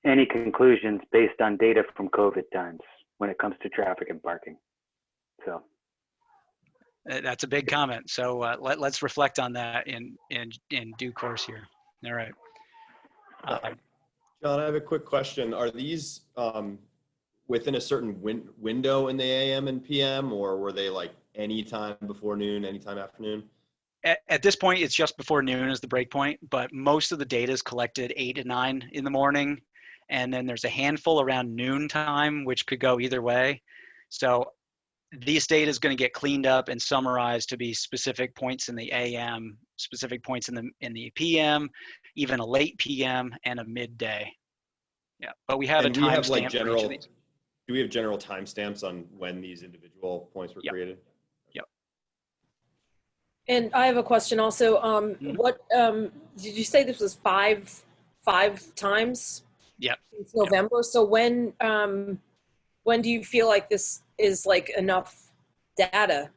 any conclusions based on data from COVID times when it comes to traffic and parking. So that's a big comment. So let's reflect on that in due course here. All right. John, I have a quick question. Are these within a certain window in the AM and PM, or were they like anytime before noon, anytime after noon? At this point, it's just before noon is the break point, but most of the data is collected 8 to 9 in the morning. And then there's a handful around noon time, which could go either way. So these data is going to get cleaned up and summarized to be specific points in the AM, specific points in the PM, even a late PM and a midday. Yeah, but we have and a we have like timestamp general. for each of these. Do we have general timestamps on when these individual points were created? Yep. And I have a question also. What did you say this was five times? Yep. Since November. So when do you feel like this is like enough data?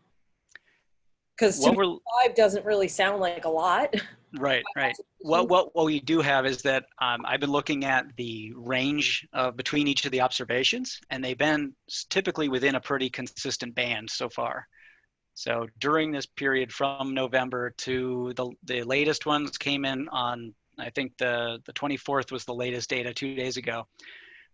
Because 5 doesn't really sound like a lot. Right. What we do have is that I've been looking at the range between each of the observations, and they've been typically within a pretty consistent band so far. So during this period from November to the latest ones came in on, I think the 24th was the latest data 2 days ago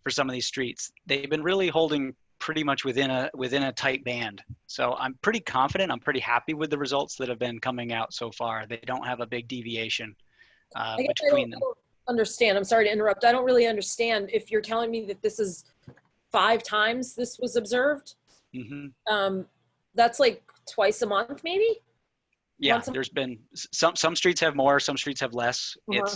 for some of these streets. They've been really holding pretty much within a tight band. So I'm pretty confident, I'm pretty happy with the results that have been coming out so far. They don't have a big deviation between them. I don't understand. I'm sorry to interrupt. I don't really understand if you're telling me that this is 5 times this was observed. Mm-hmm. That's like twice a month, maybe? Yeah, there's been some streets have more, some streets have less. Uh-huh.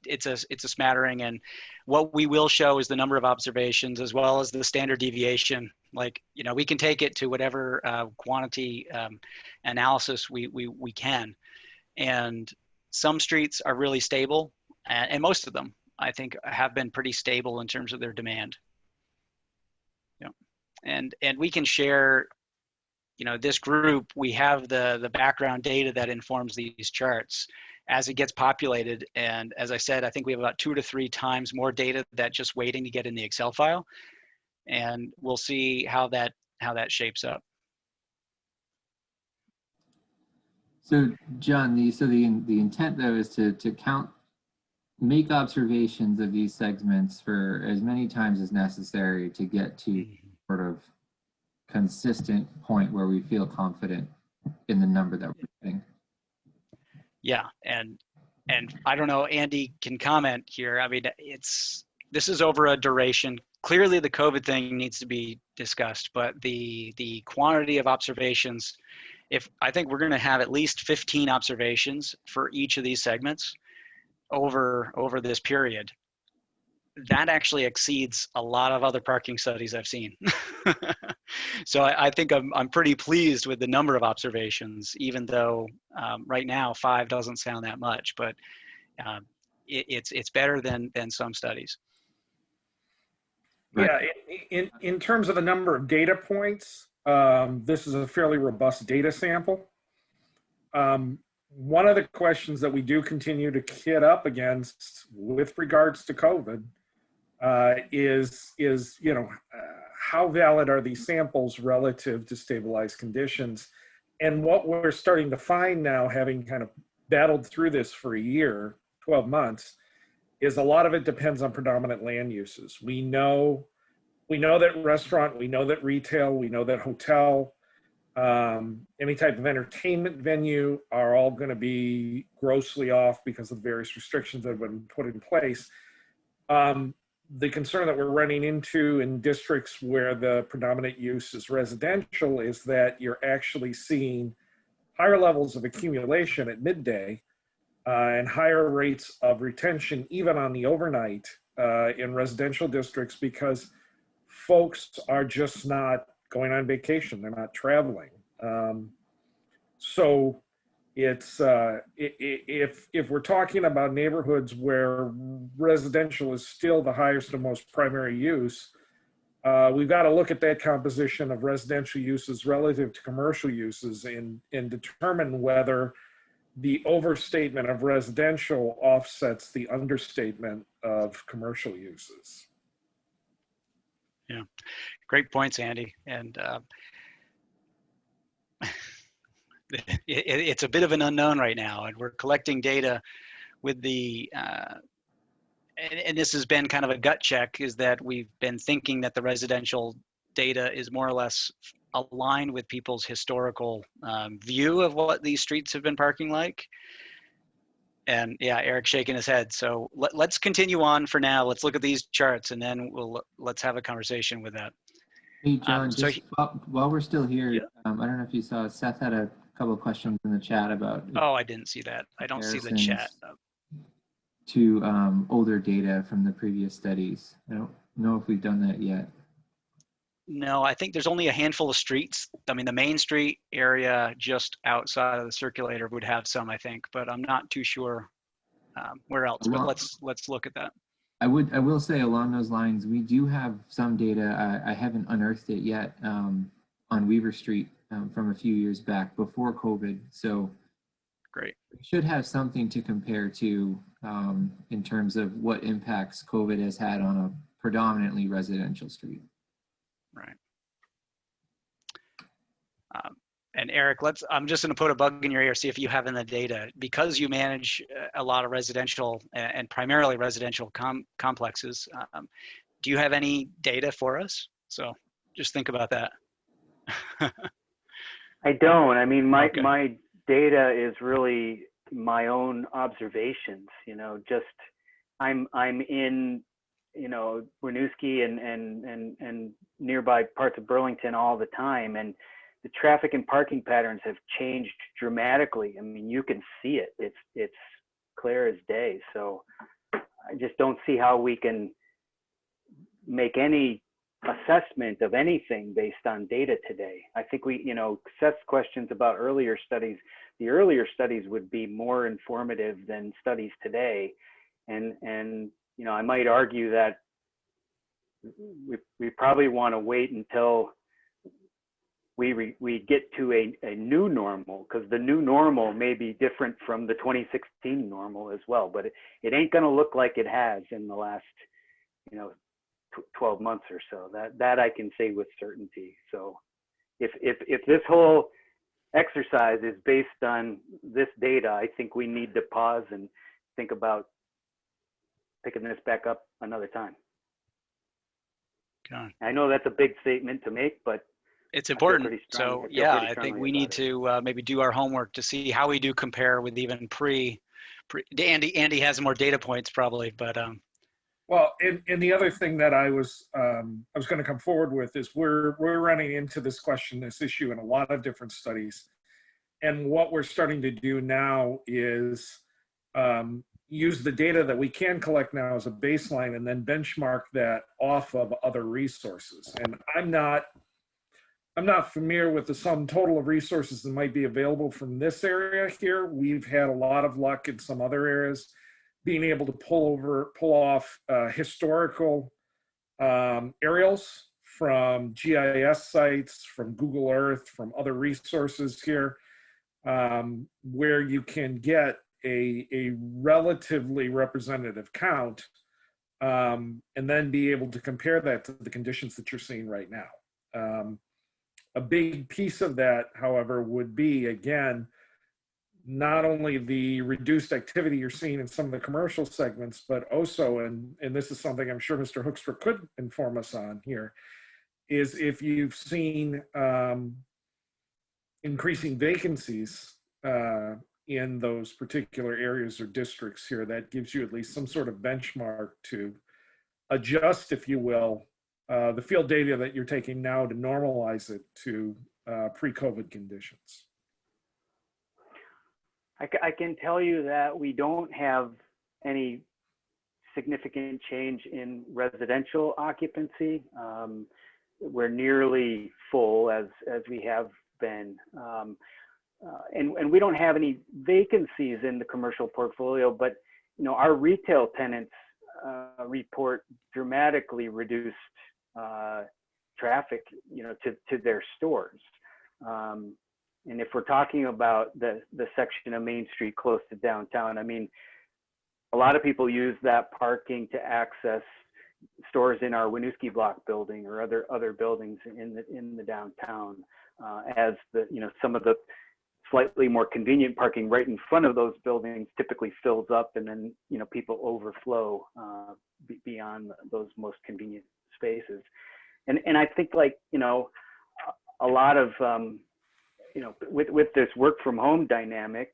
It's a smattering, and what we will show is the number of observations as well as the standard deviation. Like, you know, we can take it to whatever quantity analysis we can, and some streets are really stable, and most of them I think have been pretty stable in terms of their demand. Yeah, and we can share. You know, this group, we have the background data that informs these charts as it gets populated. And as I said, I think we have about 2 to 3 times more data that's just waiting to get in the Excel file. And we'll see how that shapes up. So John, the intent though is to make observations of these segments for as many times as necessary to get to sort of consistent point where we feel confident in the number that we're getting. Yeah, and I don't know, Andy can comment here. I mean, this is over a duration. Clearly the COVID thing needs to be discussed, but the quantity of observations, I think we're going to have at least 15 observations for each of these segments over this period. That actually exceeds a lot of other parking studies I've seen. So I think I'm pretty pleased with the number of observations, even though right now 5 doesn't sound that much, but it's better than some studies. Yeah, in terms of the number of data points, this is a fairly robust data sample. One of the questions that we do continue to kid up against with regards to COVID is you know, how valid are these samples relative to stabilized conditions? And what we're starting to find now, having kind of battled through this for a year, 12 months, is a lot of it depends on predominant land uses. We know that restaurant, we know that retail, we know that hotel, any type of entertainment venue are all going to be grossly off because of various restrictions that have been put in place. The concern that we're running into in districts where the predominant use is residential is that you're actually seeing higher levels of accumulation at midday and higher rates of retention even on the overnight in residential districts because folks are just not going on vacation. They're not traveling. So it's if we're talking about neighborhoods where residential is still the highest and most primary use, we've got to look at that composition of residential uses relative to commercial uses and determine whether the overstatement of residential offsets the understatement of commercial uses. Yeah, great points, Andy. And it's a bit of an unknown right now, and we're collecting data with the, and this has been kind of a gut check, is that we've been thinking that the residential data is more or less aligned with people's historical view of what these streets have been parking like. And yeah, Eric's shaking his head. So let's continue on for now. Let's look at these charts, and then let's have a conversation with that. Hey, John, so just while we're still here, yeah. I don't know if you saw, Seth had a couple of questions in the chat about. Oh, I didn't see that. I don't see the chat. To older data from the previous studies. I don't know if we've done that yet. No, I think there's only a handful of streets. I mean, the Main Street area just outside of the circulator would have some, I think, but I'm not too sure where else. But let's look at that. I will say along those lines, we do have some data. I haven't unearthed it yet on Weaver Street from a few years back before COVID. So great. We should have something to compare to in terms of what impacts COVID has had on a predominantly residential street. Right. And Eric, I'm just going to put a bug in your ear, see if you have in the data. Because you manage a lot of residential and primarily residential complexes, do you have any data for us? So just think about that. I don't. I mean, my data is really my own observations. You know, just I'm in, you know, Winooski and nearby parts of Burlington all the time, and the traffic and parking patterns have changed dramatically. I mean, you can see it. It's clear as day. So I just don't see how we can make any assessment of anything based on data today. I think we, you know, Seth's questions about earlier studies, the earlier studies would be more informative than studies today. And you know, I might argue that we probably want to wait until we get to a new normal, because the new normal may be different from the 2016 normal as well, but it ain't going to look like it has in the last, you know, 12 months or so. That I can say with certainty. So if this whole exercise is based on this data, I think we need to pause and think about picking this back up another time. Okay. I know that's a big statement to make, but it's important. So yeah, I think we need to maybe do our homework to see how we do compare with even pre Andy has more data points probably, but well, and the other thing that I was going to come forward with is we're running into this issue in a lot of different studies, and what we're starting to do now is use the data that we can collect now as a baseline and then benchmark that off of other resources. And I'm not familiar with the sum total of resources that might be available from this area here. We've had a lot of luck in some other areas being able to pull off historical aerials from GIS sites, from Google Earth, from other resources here, where you can get a relatively representative count, and then be able to compare that to the conditions that you're seeing right now. A big piece of that, however, would be, again, not only the reduced activity you're seeing in some of the commercial segments, but also, and this is something I'm sure Mr. Hoekstra could inform us on here, is if you've seen increasing vacancies in those particular areas or districts here, that gives you at least some sort of benchmark to adjust, if you will, the field data that you're taking now to normalize it to pre-COVID conditions. I can tell you that we don't have any significant change in residential occupancy. We're nearly full as we have been. And we don't have any vacancies in the commercial portfolio, but you know, our retail tenants report dramatically reduced traffic, to their stores. And if we're talking about the section of Main Street close to downtown, I mean, a lot of people use that parking to access stores in our Winooski block building or other buildings in the downtown, as some of the slightly more convenient parking right in front of those buildings typically fills up, and then people overflow beyond those most convenient spaces. And I think, like, a lot of with this work from home dynamic,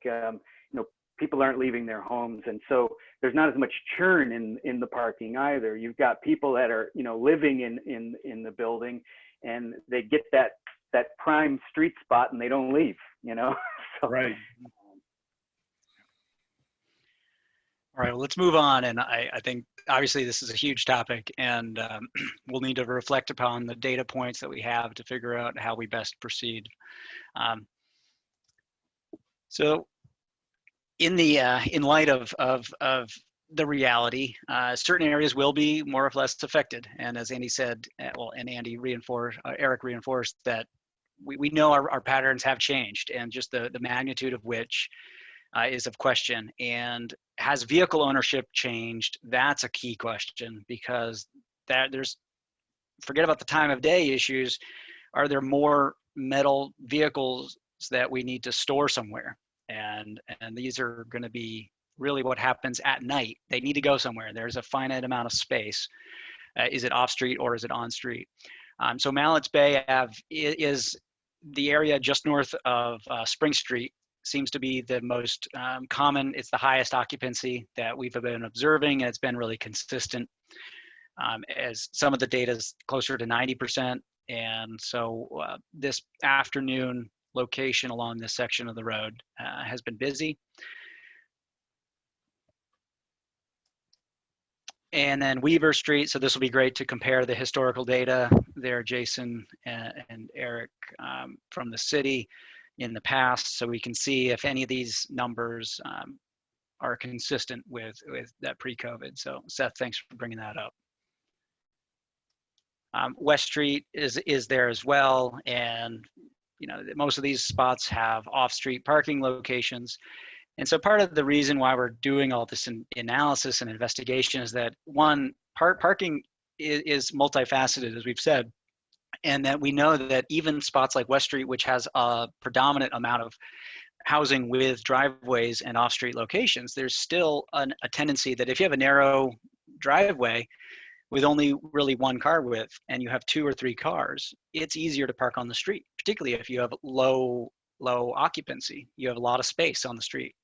people aren't leaving their homes, and so there's not as much churn in the parking either. You've got people that are living in the building, and they get that prime street spot and they don't leave. So, Right. All right, well, let's move on. And I think obviously this is a huge topic, and we'll need to reflect upon the data points that we have to figure out how we best proceed. So in light of the reality, certain areas will be more or less affected. And as Andy said, and Eric reinforced that we know our patterns have changed, and just the magnitude of which is of question. And has vehicle ownership changed? That's a key question, because forget about the time of day issues. Are there more metal vehicles that we need to store somewhere? And these are going to be really what happens at night. They need to go somewhere. There's a finite amount of space. Is it off street or is it on street? So Mallett's Bay Ave is the area just north of Spring Street. Seems to be the most common. It's the highest occupancy that we've been observing, and it's been really consistent. As some of the data is closer to 90%. And so this afternoon location along this section of the road has been busy. And then Weaver Street, so this will be great to compare the historical data there, Jason and Eric, from the city in the past, so we can see if any of these numbers are consistent with that pre-COVID. So Seth, thanks for bringing that up. West Street is there as well, and most of these spots have off-street parking locations. And so part of the reason why we're doing all this analysis and investigation is that, one, parking is multifaceted, as we've said, and that we know that even spots like West Street, which has a predominant amount of housing with driveways and off-street locations, there's still a tendency that if you have a narrow driveway with only really one car width and you have 2 or 3 cars, it's easier to park on the street, particularly if you have low occupancy. You have a lot of space on the street.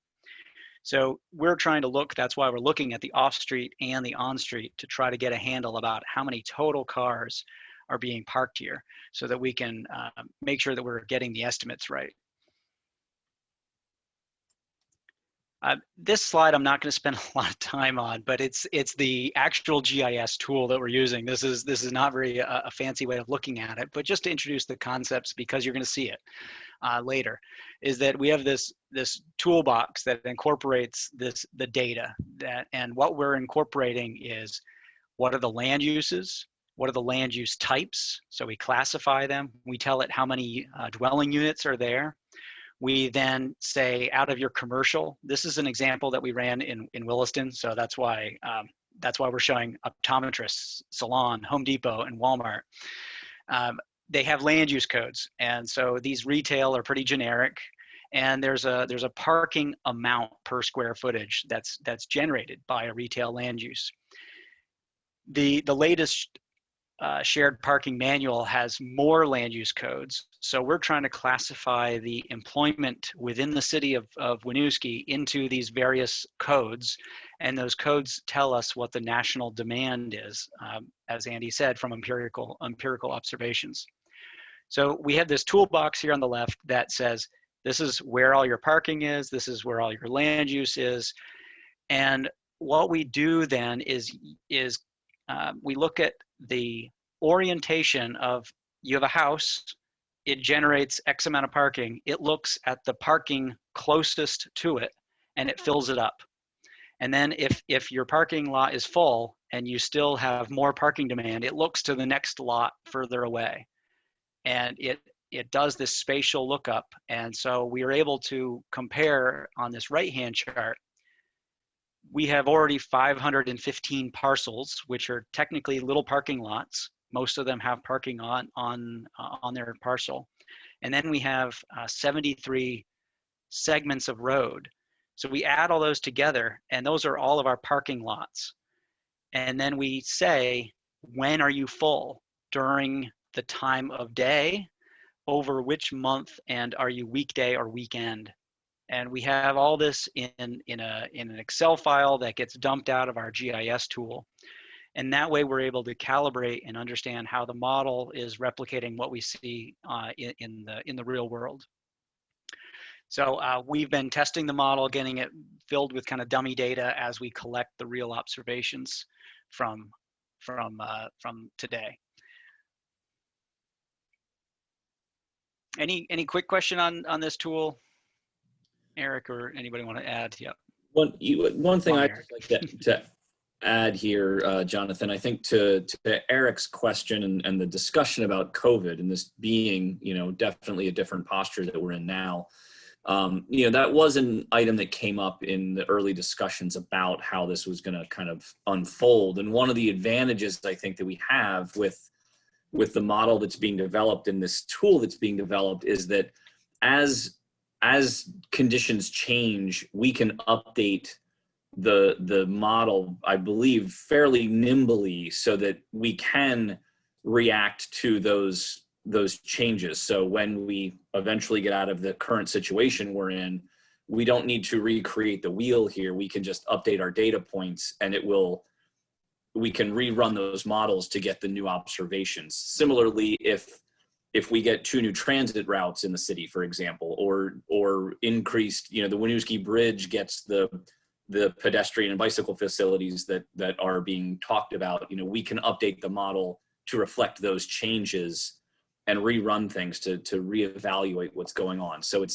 So we're trying to look, that's why we're looking at the off-street and the on-street to try to get a handle about how many total cars are being parked here, so that we can make sure that we're getting the estimates right. This slide I'm not going to spend a lot of time on, but it's the actual GIS tool that we're using. This is not very a fancy way of looking at it, but just to introduce the concepts, because you're going to see it later, is that we have this toolbox that incorporates the data, and what we're incorporating is, what are the land uses? What are the land use types? So we classify them. We tell it how many dwelling units are there. We then say, out of your commercial, this is an example that we ran in Williston, so that's why we're showing optometrists, salon, Home Depot, and Walmart. They have land use codes, and so these retail are pretty generic, and there's a parking amount per square footage that's generated by a retail land use. The latest shared parking manual has more land use codes. So we're trying to classify the employment within the city of Winooski into these various codes. And those codes tell us what the national demand is, as Andy said, from empirical observations. So we have this toolbox here on the left that says, this is where all your parking is, this is where all your land use is. And what we do then is we look at the orientation of, you have a house, it generates X amount of parking, it looks at the parking closest to it and it fills it up. And then if your parking lot is full and you still have more parking demand, it looks to the next lot further away. And it does this spatial lookup. And so we are able to compare on this right-hand chart. We have already 515 parcels, which are technically little parking lots. Most of them have parking on their parcel. And then we have 73 segments of road. So we add all those together, and those are all of our parking lots. And then we say, when are you full? During the time of day, over which month, and are you weekday or weekend? And we have all this in an Excel file that gets dumped out of our GIS tool. And that way we're able to calibrate and understand how the model is replicating what we see in the real world. So we've been testing the model, getting it filled with kind of dummy data as we collect the real observations from today. Any quick question on this tool, Eric, or anybody want to add? Yep. One thing I'd like to add here, Jonathan, I think to Eric's question and the discussion about COVID and this being, definitely a different posture that we're in now. That was an item that came up in the early discussions about how this was going to kind of unfold. And one of the advantages I think that we have with the model that's being developed and this tool that's being developed is that as conditions change, we can update the model, I believe, fairly nimbly so that we can react to those changes. So when we eventually get out of the current situation we're in, we don't need to recreate the wheel here. We can just update our data points, and we can rerun those models to get the new observations. Similarly, if we get 2 new transit routes in the city, for example, or increased, the Winooski Bridge gets the pedestrian and bicycle facilities that are being talked about, we can update the model to reflect those changes and rerun things to reevaluate what's going on. So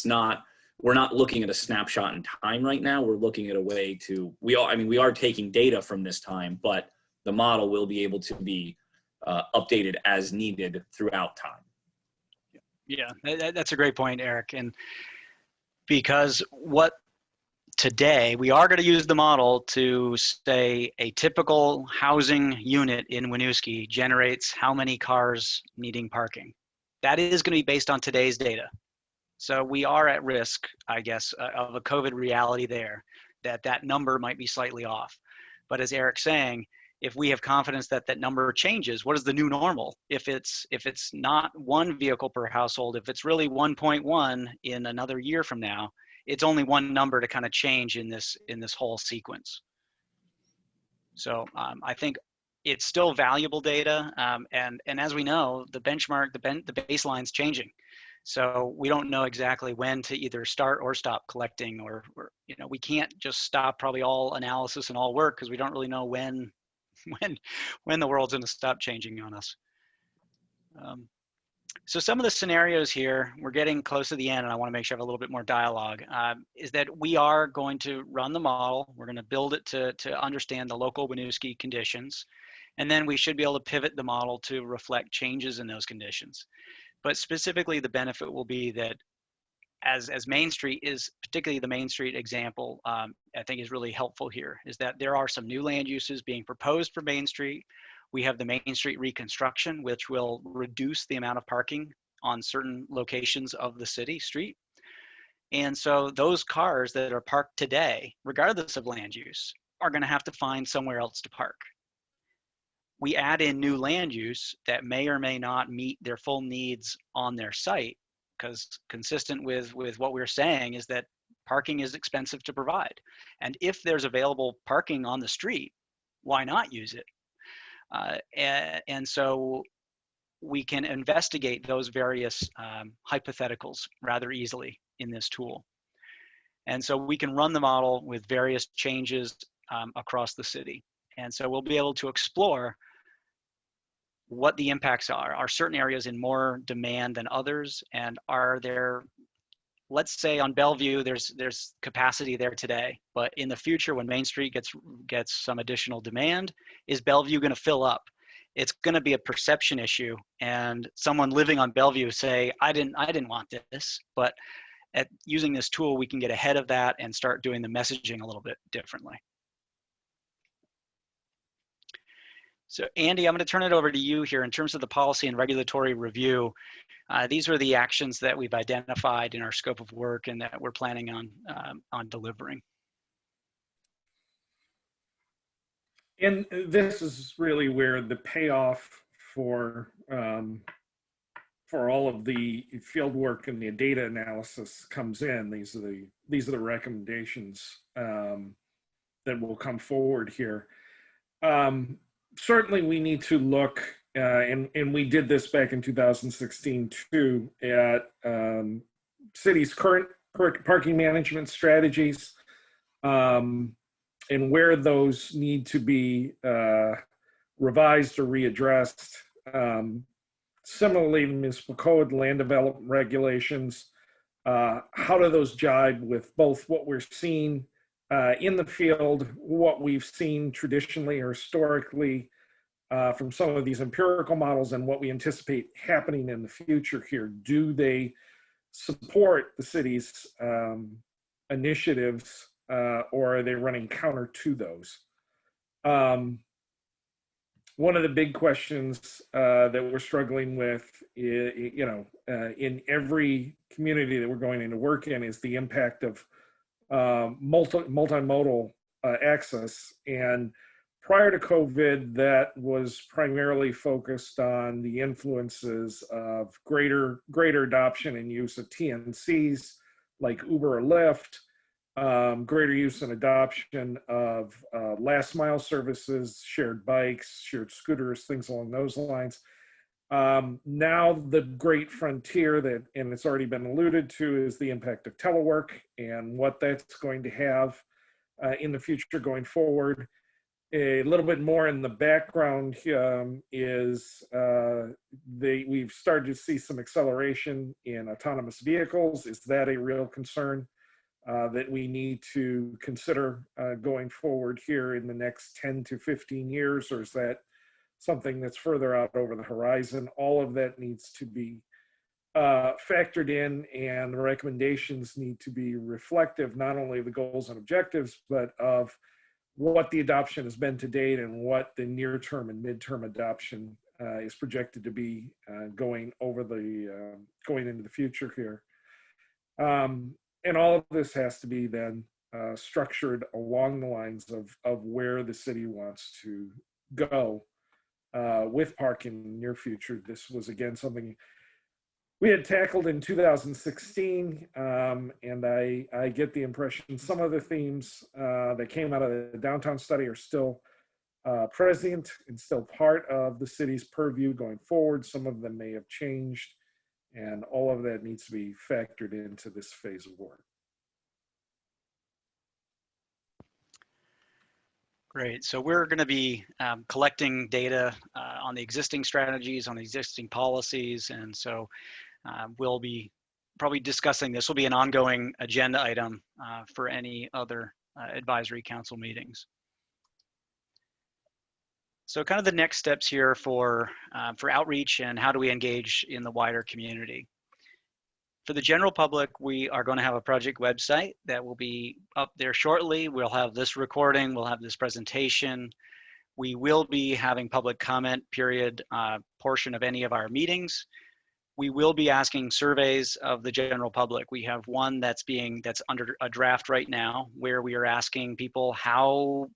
we're not looking at a snapshot in time right now. We're looking at a way we are taking data from this time, but the model will be able to be updated as needed throughout time. Yeah, that's a great point, Eric. And because today we are going to use the model to say a typical housing unit in Winooski generates how many cars needing parking. That is going to be based on today's data. So we are at risk, I guess, of a COVID reality there, that number might be slightly off. But as Eric's saying, if we have confidence that that number changes, what is the new normal? If it's not 1 vehicle per household, if it's really 1.1 in another year from now, it's only one number to kind of change in this whole sequence. So I think it's still valuable data, and as we know, the benchmark, the baseline's changing. So we don't know exactly when to either start or stop collecting, or we can't just stop probably all analysis and all work because we don't really know when the world's going to stop changing on us. So some of the scenarios here, we're getting close to the end, and I want to make sure I have a little bit more dialogue, is that we are going to run the model. We're going to build it to understand the local Winooski conditions, and then we should be able to pivot the model to reflect changes in those conditions. But specifically, the benefit will be that as Main Street is, particularly the Main Street example, I think is really helpful here, is that there are some new land uses being proposed for Main Street. We have the Main Street reconstruction, which will reduce the amount of parking on certain locations of the city street. And so those cars that are parked today, regardless of land use, are going to have to find somewhere else to park. We add in new land use that may or may not meet their full needs on their site, because consistent with what we're saying is that parking is expensive to provide. And if there's available parking on the street, why not use it? And so we can investigate those various hypotheticals rather easily in this tool. And so we can run the model with various changes across the city. And so we'll be able to explore what the impacts are. Are certain areas in more demand than others? And are there let's say on Bellevue, there's capacity there today, but in the future when Main Street gets some additional demand, is Bellevue going to fill up? It's going to be a perception issue, and someone living on Bellevue say, I didn't want this, but at using this tool, we can get ahead of that and start doing the messaging a little bit differently. So Andy, I'm going to turn it over to you here in terms of the policy and regulatory review. These are the actions that we've identified in our scope of work and that we're planning on delivering. And this is really where the payoff for all of the field work and the data analysis comes in. These are the recommendations that will come forward here. Certainly, we need to look, and we did this back in 2016 too, at cities' current parking management strategies. And where those need to be revised or readdressed. Similarly, municipal code, land development regulations, how do those jibe with both what we're seeing in the field, what we've seen traditionally or historically from some of these empirical models, and what we anticipate happening in the future here? Do they support the city's initiatives? Or are they running counter to those? One of the big questions that we're struggling with, in every community that we're going into work in, is the impact of multimodal access. And prior to COVID, that was primarily focused on the influences of greater adoption and use of TNCs like Uber or Lyft. Greater use and adoption of last mile services, shared bikes, shared scooters, things along those lines. Now the great frontier that, and it's already been alluded to, is the impact of telework and what that's going to have in the future going forward. A little bit more in the background is we've started to see some acceleration in autonomous vehicles. Is that a real concern that we need to consider going forward here in the next 10 to 15 years, or is that something that's further out over the horizon? All of that needs to be factored in, and the recommendations need to be reflective not only of the goals and objectives, but of what the adoption has been to date and what the near-term and mid-term adoption is projected to be going into the future here. And all of this has to be then structured along the lines of where the city wants to go with parking in the near future. This was, again, something we had tackled in 2016, and I get the impression some of the themes that came out of the downtown study are still present and still part of the city's purview going forward. Some of them may have changed, and all of that needs to be factored into this phase of work. Great. So we're going to be collecting data on the existing strategies, on the existing policies, and so we'll be probably discussing this. Will be an ongoing agenda item for any other advisory council meetings. So kind of the next steps here for outreach and how do we engage in the wider community. For the general public, we are going to have a project website that will be up there shortly. We'll have this recording, we'll have this presentation. We will be having public comment period portion of any of our meetings. We will be asking surveys of the general public. We have one that's under a draft right now, where we are asking people how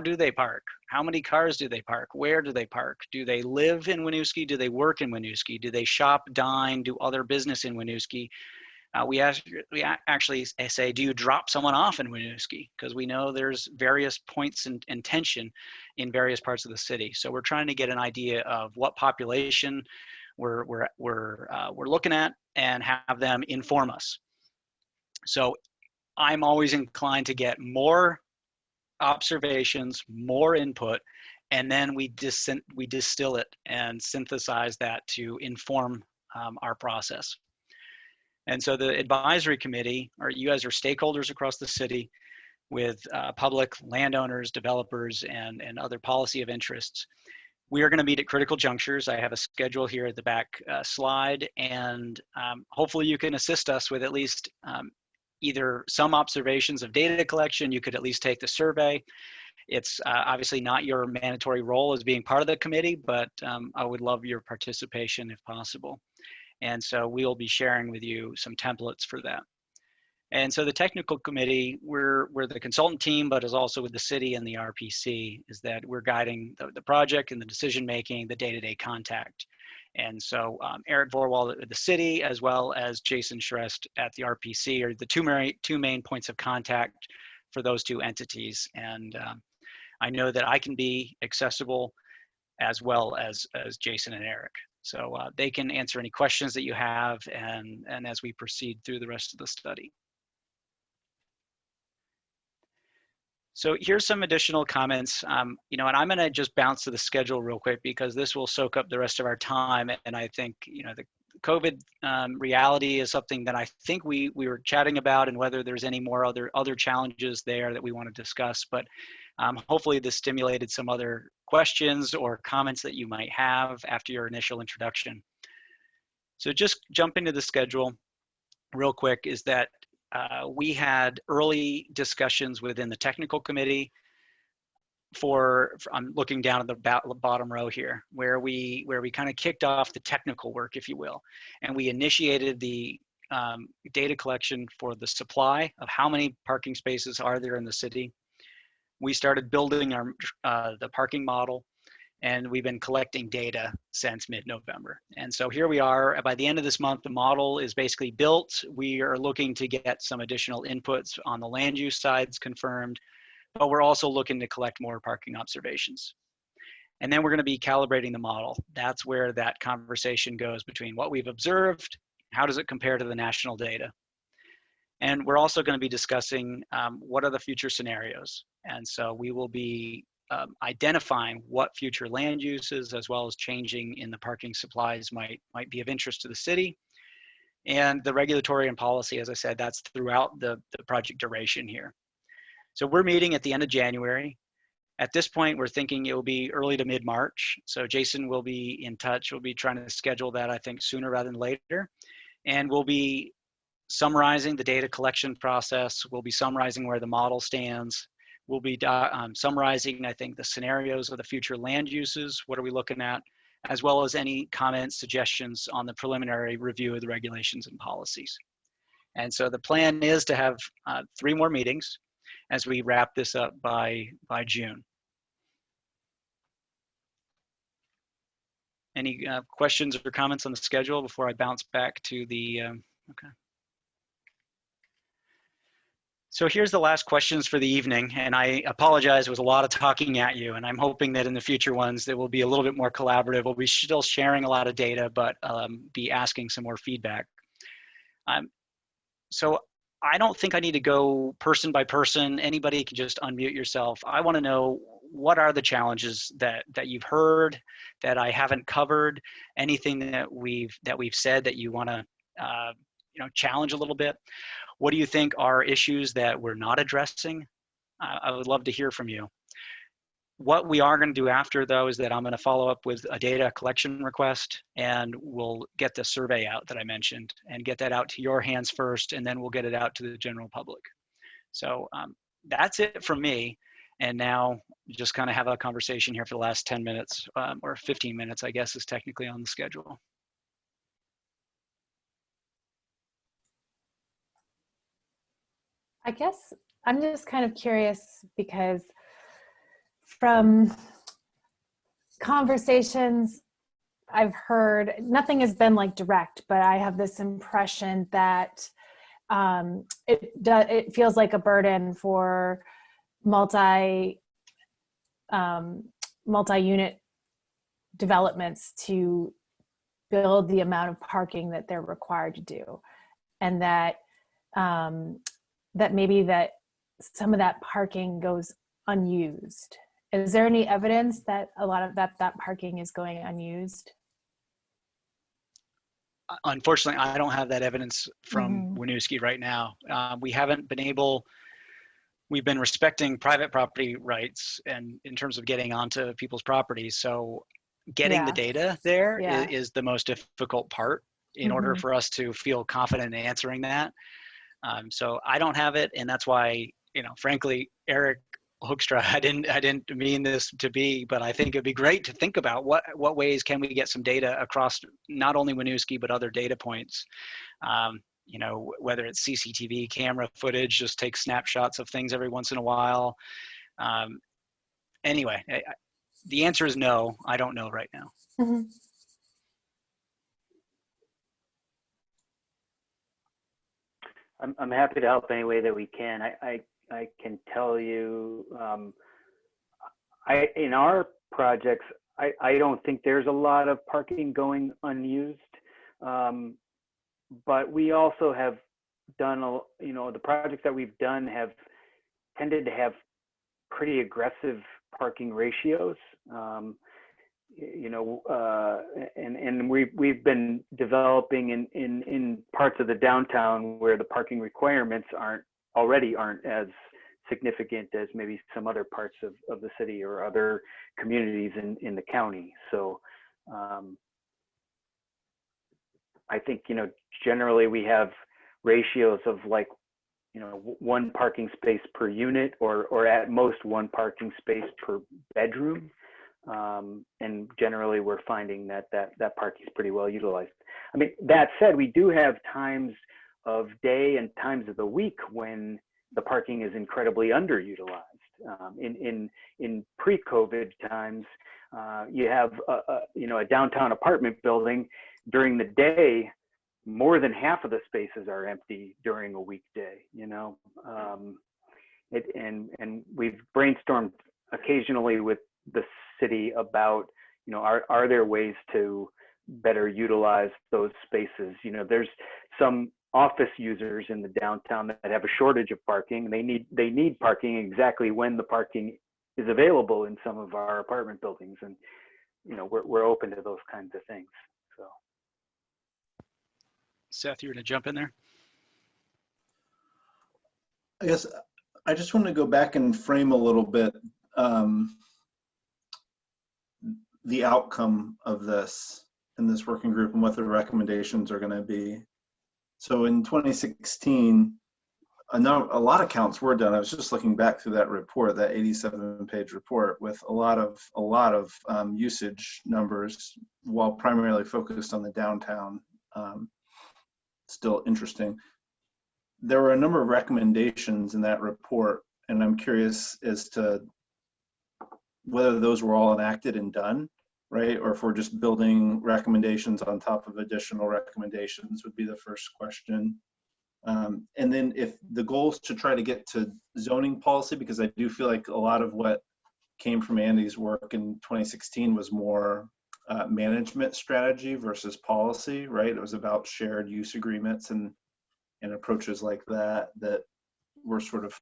do they park? How many cars do they park? Where do they park? Do they live in Winooski? Do they work in Winooski? Do they shop, dine, do other business in Winooski? We actually say, do you drop someone off in Winooski? Because we know there's various points and tension in various parts of the city. So we're trying to get an idea of what population we're looking at and have them inform us. So I'm always inclined to get more observations, more input, and then we distill it and synthesize that to inform our process. And so the advisory committee, or you guys are stakeholders across the city with public landowners, developers, and other policy of interests. We are going to meet at critical junctures. I have a schedule here at the back slide, and hopefully you can assist us with at least either some observations of data collection. You could at least take the survey. It's obviously not your mandatory role as being part of the committee, but I would love your participation if possible. And so we'll be sharing with you some templates for that. And so the technical committee, we're the consultant team, but is also with the city and the RPC, is that we're guiding the project and the decision-making, the day-to-day contact. And so Eric Vorwald at the city, as well as Jason Schrest at the RPC, are the two main points of contact for those two entities. And I know that I can be accessible as well as Jason and Eric. So they can answer any questions that you have and as we proceed through the rest of the study. So here's some additional comments, and I'm going to just bounce to the schedule real quick because this will soak up the rest of our time. And I think, the COVID reality is something that I think we were chatting about, and whether there's any more other challenges there that we want to discuss. But hopefully this stimulated some other questions or comments that you might have after your initial introduction. So just jumping to the schedule real quick is that we had early discussions within the technical committee I'm looking down at the bottom row here, where we kind of kicked off the technical work, if you will. And we initiated the data collection for the supply of how many parking spaces are there in the city. We started building the parking model, and we've been collecting data since mid-November. And so here we are. By the end of this month, the model is basically built. We are looking to get some additional inputs on the land use sides confirmed, but we're also looking to collect more parking observations. And then we're going to be calibrating the model. That's where that conversation goes between what we've observed, how does it compare to the national data? And we're also going to be discussing what are the future scenarios. And so we will be identifying what future land uses as well as changing in the parking supplies might be of interest to the city. And the regulatory and policy, as I said, that's throughout the project duration here. So we're meeting at the end of January. At this point, we're thinking it will be early to mid-March. So Jason will be in touch. We'll be trying to schedule that, I think, sooner rather than later. And we'll be summarizing the data collection process. We'll be summarizing where the model stands. We'll be summarizing, I think, the scenarios of the future land uses. What are we looking at? As well as any comments, suggestions on the preliminary review of the regulations and policies. And so the plan is to have 3 more meetings as we wrap this up by June. Any questions or comments on the schedule before I bounce back to the, okay. So here's the last questions for the evening, and I apologize, it was a lot of talking at you, and I'm hoping that in the future ones that will be a little bit more collaborative. We'll be still sharing a lot of data, but be asking some more feedback. So I don't think I need to go person by person. Anybody can just unmute yourself. I want to know, what are the challenges that you've heard that I haven't covered? Anything that we've said that you want to challenge a little bit? What do you think are issues that we're not addressing? I would love to hear from you. What we are going to do after, though, is that I'm going to follow up with a data collection request, and we'll get the survey out that I mentioned and get that out to your hands first, and then we'll get it out to the general public. So that's it from me. And now just kind of have a conversation here for the last 10 minutes or 15 minutes, I guess, is technically on the schedule. I guess I'm just kind of curious because from conversations I've heard, nothing has been like direct, but I have this impression that it feels like a burden for multi-unit developments to build the amount of parking that they're required to do, and that that maybe that some of that parking goes unused. Is there any evidence that a lot of that parking is going unused? unfortunately, I don't have that evidence from Winooski right now. We haven't been able, we've been respecting private property rights and in terms of getting onto people's properties. So getting the data there is the most difficult part in order for us to feel confident in answering that. So I don't have it, and that's why, you know, frankly, Eric Hoekstra, I didn't mean this to be, but I think it'd be great to think about what ways can we get some data across not only Winooski but other data points. You know, whether it's CCTV camera footage, just take snapshots of things every once in a while. Anyway, the answer is no. I don't know right now. I'm happy to help any way that we can. I can tell you, in our projects, I don't think there's a lot of parking going unused, but we also have done, you know, the projects that we've done have tended to have pretty aggressive parking ratios. You know, and we've been developing in parts of the downtown where the parking requirements aren't as significant as maybe some other parts of the city or other communities in the county. So I think, you know, generally we have ratios of like, you know, 1 parking space per unit or at most 1 parking space per bedroom. And generally we're finding that parking is pretty well utilized. I mean, that said, we do have times of day and times of the week when the parking is incredibly underutilized. In pre-COVID times, you have a downtown apartment building. During the day, more than half of the spaces are empty during a weekday. You know, and we've brainstormed occasionally with the city about, you know, are there ways to better utilize those spaces? You know, there's some office users in the downtown that have a shortage of parking. They need parking exactly when the parking is available in some of our apartment buildings, and you know, we're open to those kinds of things. So, Seth, you were gonna jump in there? I guess I just want to go back and frame a little bit the outcome of this in this working group and what the recommendations are going to be. So in 2016, a lot of counts were done. I was just looking back through that report, that 87-page report, with a lot of usage numbers, while primarily focused on the downtown. Still interesting. There were a number of recommendations in that report, and I'm curious as to whether those were all enacted and done, right? Or if we're just building recommendations on top of additional recommendations would be the first question. And then if the goal is to try to get to zoning policy, because I do feel like a lot of what came from Andy's work in 2016 was more management strategy versus policy, right? It was about shared use agreements and approaches like that were sort of,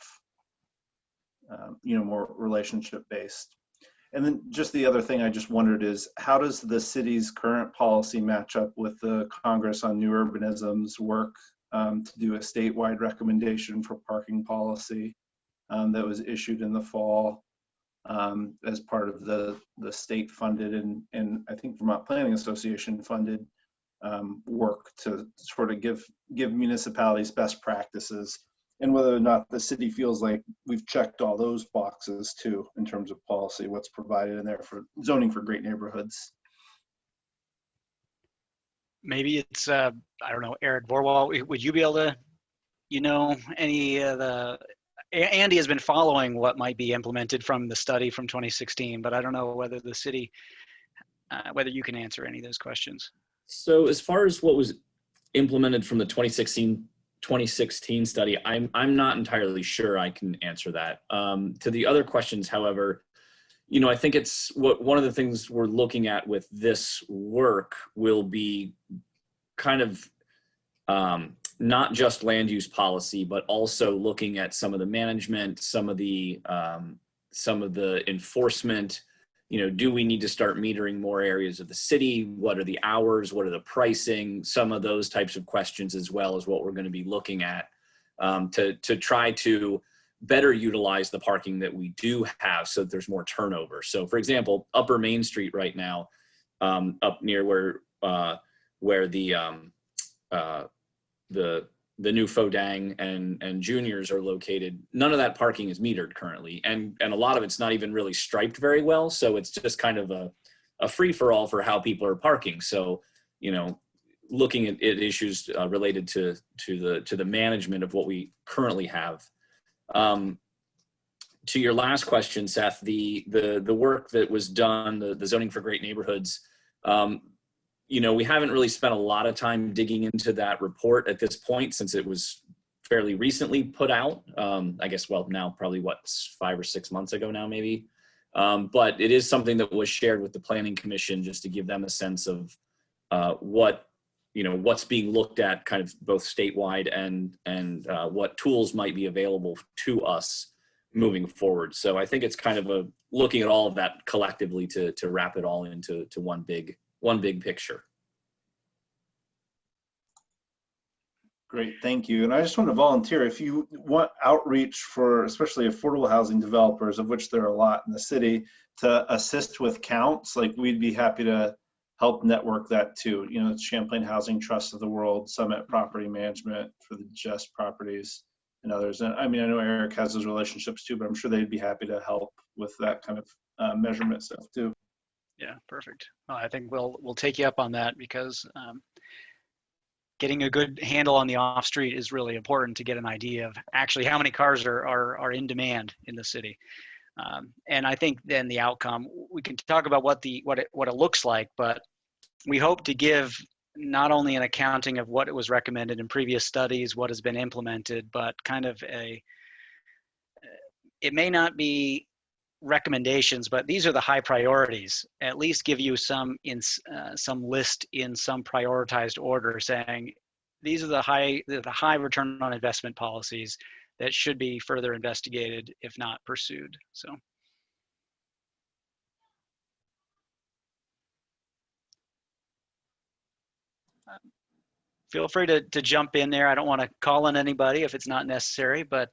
more relationship based. And then just the other thing I just wondered is, how does the city's current policy match up with the Congress on New Urbanism's work to do a statewide recommendation for parking policy that was issued in the fall as part of the state funded and I think Vermont Planning Association funded work to sort of give municipalities best practices, and whether or not the city feels like we've checked all those boxes too in terms of policy, what's provided in there for zoning for great neighborhoods. Maybe it's, I don't know, Eric Vorwald, would you be able to, any of the, Andy has been following what might be implemented from the study from 2016, but I don't know whether the city, whether you can answer any of those questions. So as far as what was implemented from the 2016 study, I'm not entirely sure I can answer that. To the other questions, however, I think it's one of the things we're looking at with this work will be kind of not just land use policy, but also looking at some of the management, some of the enforcement, do we need to start metering more areas of the city? What are the hours? What are the pricing? Some of those types of questions, as well as what we're going to be looking at to try to better utilize the parking that we do have so that there's more turnover. So for example, Upper Main Street right now, up near where the new Fodang and Juniors are located, none of that parking is metered currently. And a lot of it's not even really striped very well. So it's just kind of a free for all for how people are parking. So, looking at issues related to the management of what we currently have. To your last question, Seth, the work that was done, the zoning for great neighborhoods, we haven't really spent a lot of time digging into that report at this point, since it was fairly recently put out. I guess, well, now probably 5 or 6 months ago now, maybe. But it is something that was shared with the Planning Commission, just to give them a sense of what's being looked at, kind of both statewide and what tools might be available to us moving forward. So I think it's kind of looking at all of that collectively to wrap it all into one big picture. Great, thank you. And I just want to volunteer, if you want outreach for especially affordable housing developers, of which there are a lot in the city, to assist with counts, like we'd be happy to help network that too. Champlain Housing Trust of the world, Summit Property Management for the Just Properties, and others. And I know Eric has those relationships too, but I'm sure they'd be happy to help with that kind of measurement stuff too. Yeah, perfect. Well, I think we'll take you up on that, because getting a good handle on the off street is really important to get an idea of actually how many cars are in demand in the city. And I think then the outcome, we can talk about what it looks like, but we hope to give not only an accounting of what it was recommended in previous studies, what has been implemented, but kind of it may not be recommendations, but these are the high priorities. At least give you some list in some prioritized order, saying these are the high return on investment policies that should be further investigated, if not pursued. So. Feel free to jump in there. I don't want to call on anybody if it's not necessary, but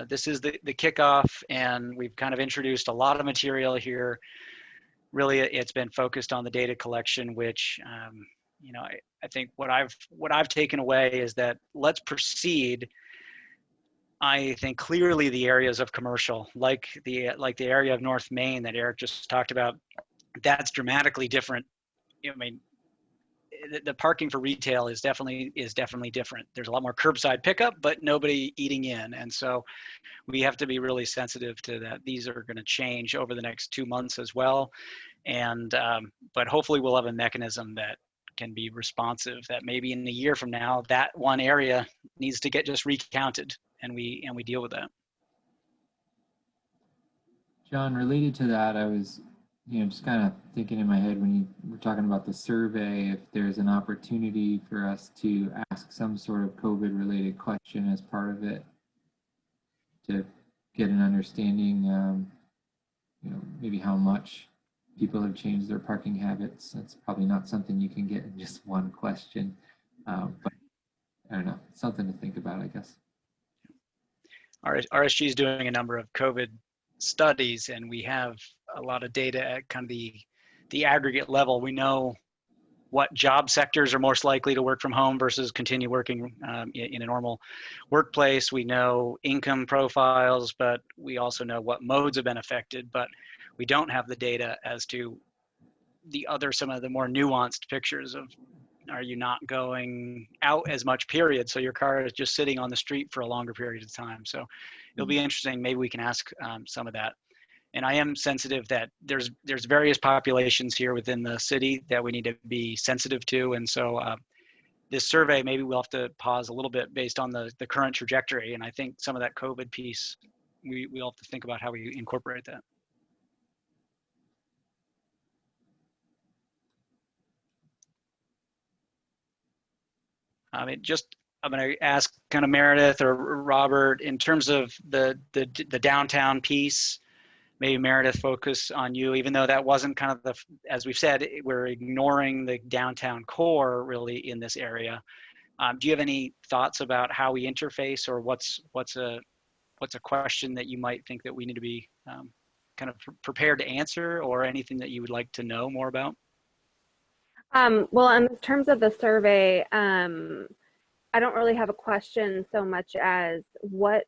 this is the kickoff, and we've kind of introduced a lot of material here. Really, it's been focused on the data collection, which I think what I've taken away is that let's proceed. I think clearly the areas of commercial, like the area of North Main that Eric just talked about, that's dramatically different. The parking for retail is definitely different. There's a lot more curbside pickup, but nobody eating in. And so we have to be really sensitive to that. These are going to change over the next 2 months as well. And, but hopefully we'll have a mechanism that can be responsive, that maybe in a year from now, that one area needs to get just recounted, and we deal with that. John, related to that, I was just kind of thinking in my head when you were talking about the survey, if there's an opportunity for us to ask some sort of COVID-related question as part of it to get an understanding, maybe how much people have changed their parking habits. That's probably not something you can get in just one question, but I don't know, something to think about, I guess. RSG is doing a number of COVID studies, and we have a lot of data at kind of the aggregate level. We know what job sectors are most likely to work from home versus continue working in a normal workplace. We know income profiles, but we also know what modes have been affected, but we don't have the data as to some of the more nuanced pictures of, are you not going out as much, period, so your car is just sitting on the street for a longer period of time. So it'll be interesting. Maybe we can ask some of that. And I am sensitive that there's various populations here within the city that we need to be sensitive to. And so this survey, maybe we'll have to pause a little bit based on the current trajectory. And I think some of that COVID piece, we'll have to think about how we incorporate that. I'm going to ask kind of Meredith or Robert, in terms of the downtown piece, maybe Meredith, focus on you, even though that wasn't kind of as we've said, we're ignoring the downtown core really in this area. Do you have any thoughts about how we interface, or what's a question that you might think that we need to be kind of prepared to answer, or anything that you would like to know more about? Well, in terms of the survey, I don't really have a question so much as what,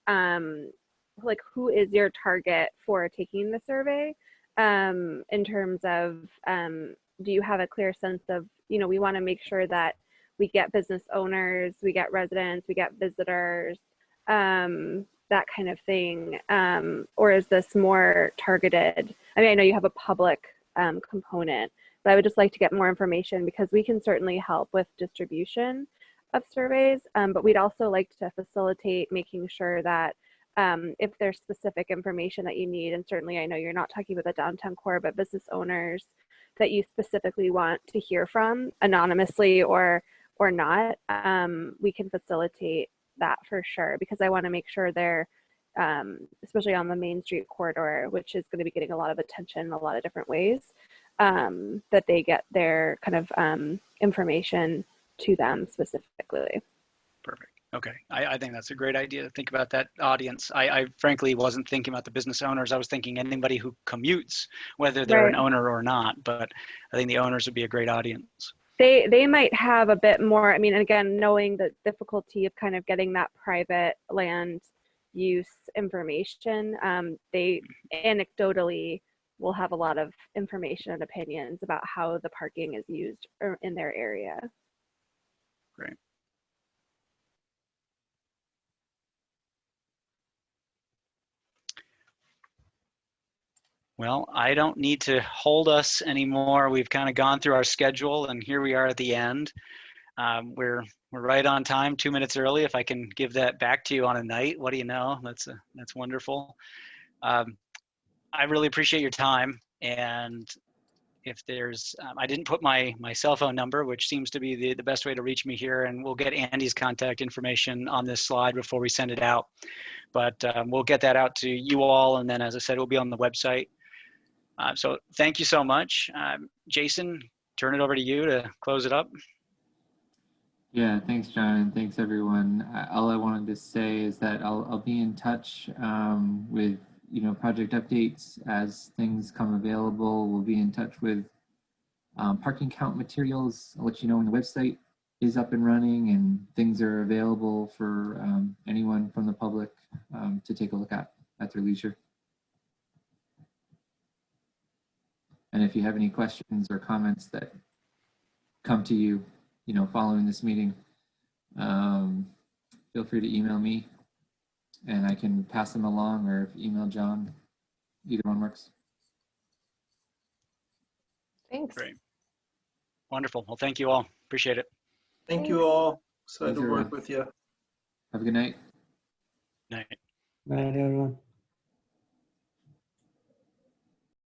like, who is your target for taking the survey? In terms of, do you have a clear sense of, we want to make sure that we get business owners, we get residents, we get visitors, that kind of thing? Or is this more targeted? I mean, I know you have a public component, but I would just like to get more information, because we can certainly help with distribution of surveys, but we'd also like to facilitate making sure that if there's specific information that you need, and certainly I know you're not talking about the downtown core, but business owners that you specifically want to hear from anonymously or not, we can facilitate that for sure, because I want to make sure they're, especially on the Main Street corridor, which is going to be getting a lot of attention in a lot of different ways, that they get their kind of information to them specifically. Perfect. Okay. I think that's a great idea to think about that audience. I frankly wasn't thinking about the business owners. I was thinking anybody who commutes, whether they're an owner or not, but I think the owners would be a great audience. They might have a bit more, I mean, again, knowing the difficulty of kind of getting that private land use information, they anecdotally will have a lot of information and opinions about how the parking is used in their area. Great. Well, I don't need to hold us anymore. We've kind of gone through our schedule, and here we are at the end. We're right on time, 2 minutes early. If I can give that back to you on a night, what do you know? That's wonderful. I really appreciate your time. And if there's, I didn't put my cell phone number, which seems to be the best way to reach me here, and we'll get Andy's contact information on this slide before we send it out. But we'll get that out to you all, and then, as I said, it'll be on the website. So thank you so much. Jason, turn it over to you to close it up. Yeah, thanks, John, and thanks, everyone. All I wanted to say is that I'll be in touch with project updates as things come available. We'll be in touch with parking count materials. I'll let you know when the website is up and running and things are available for anyone from the public to take a look at their leisure. And if you have any questions or comments that come to you, following this meeting, feel free to email me and I can pass them along, or email John. Either one works. Thanks. Great. Wonderful. Well, thank you all. Appreciate it. Thank you all. Excited to work with you. Have a good night. Night. Night, everyone.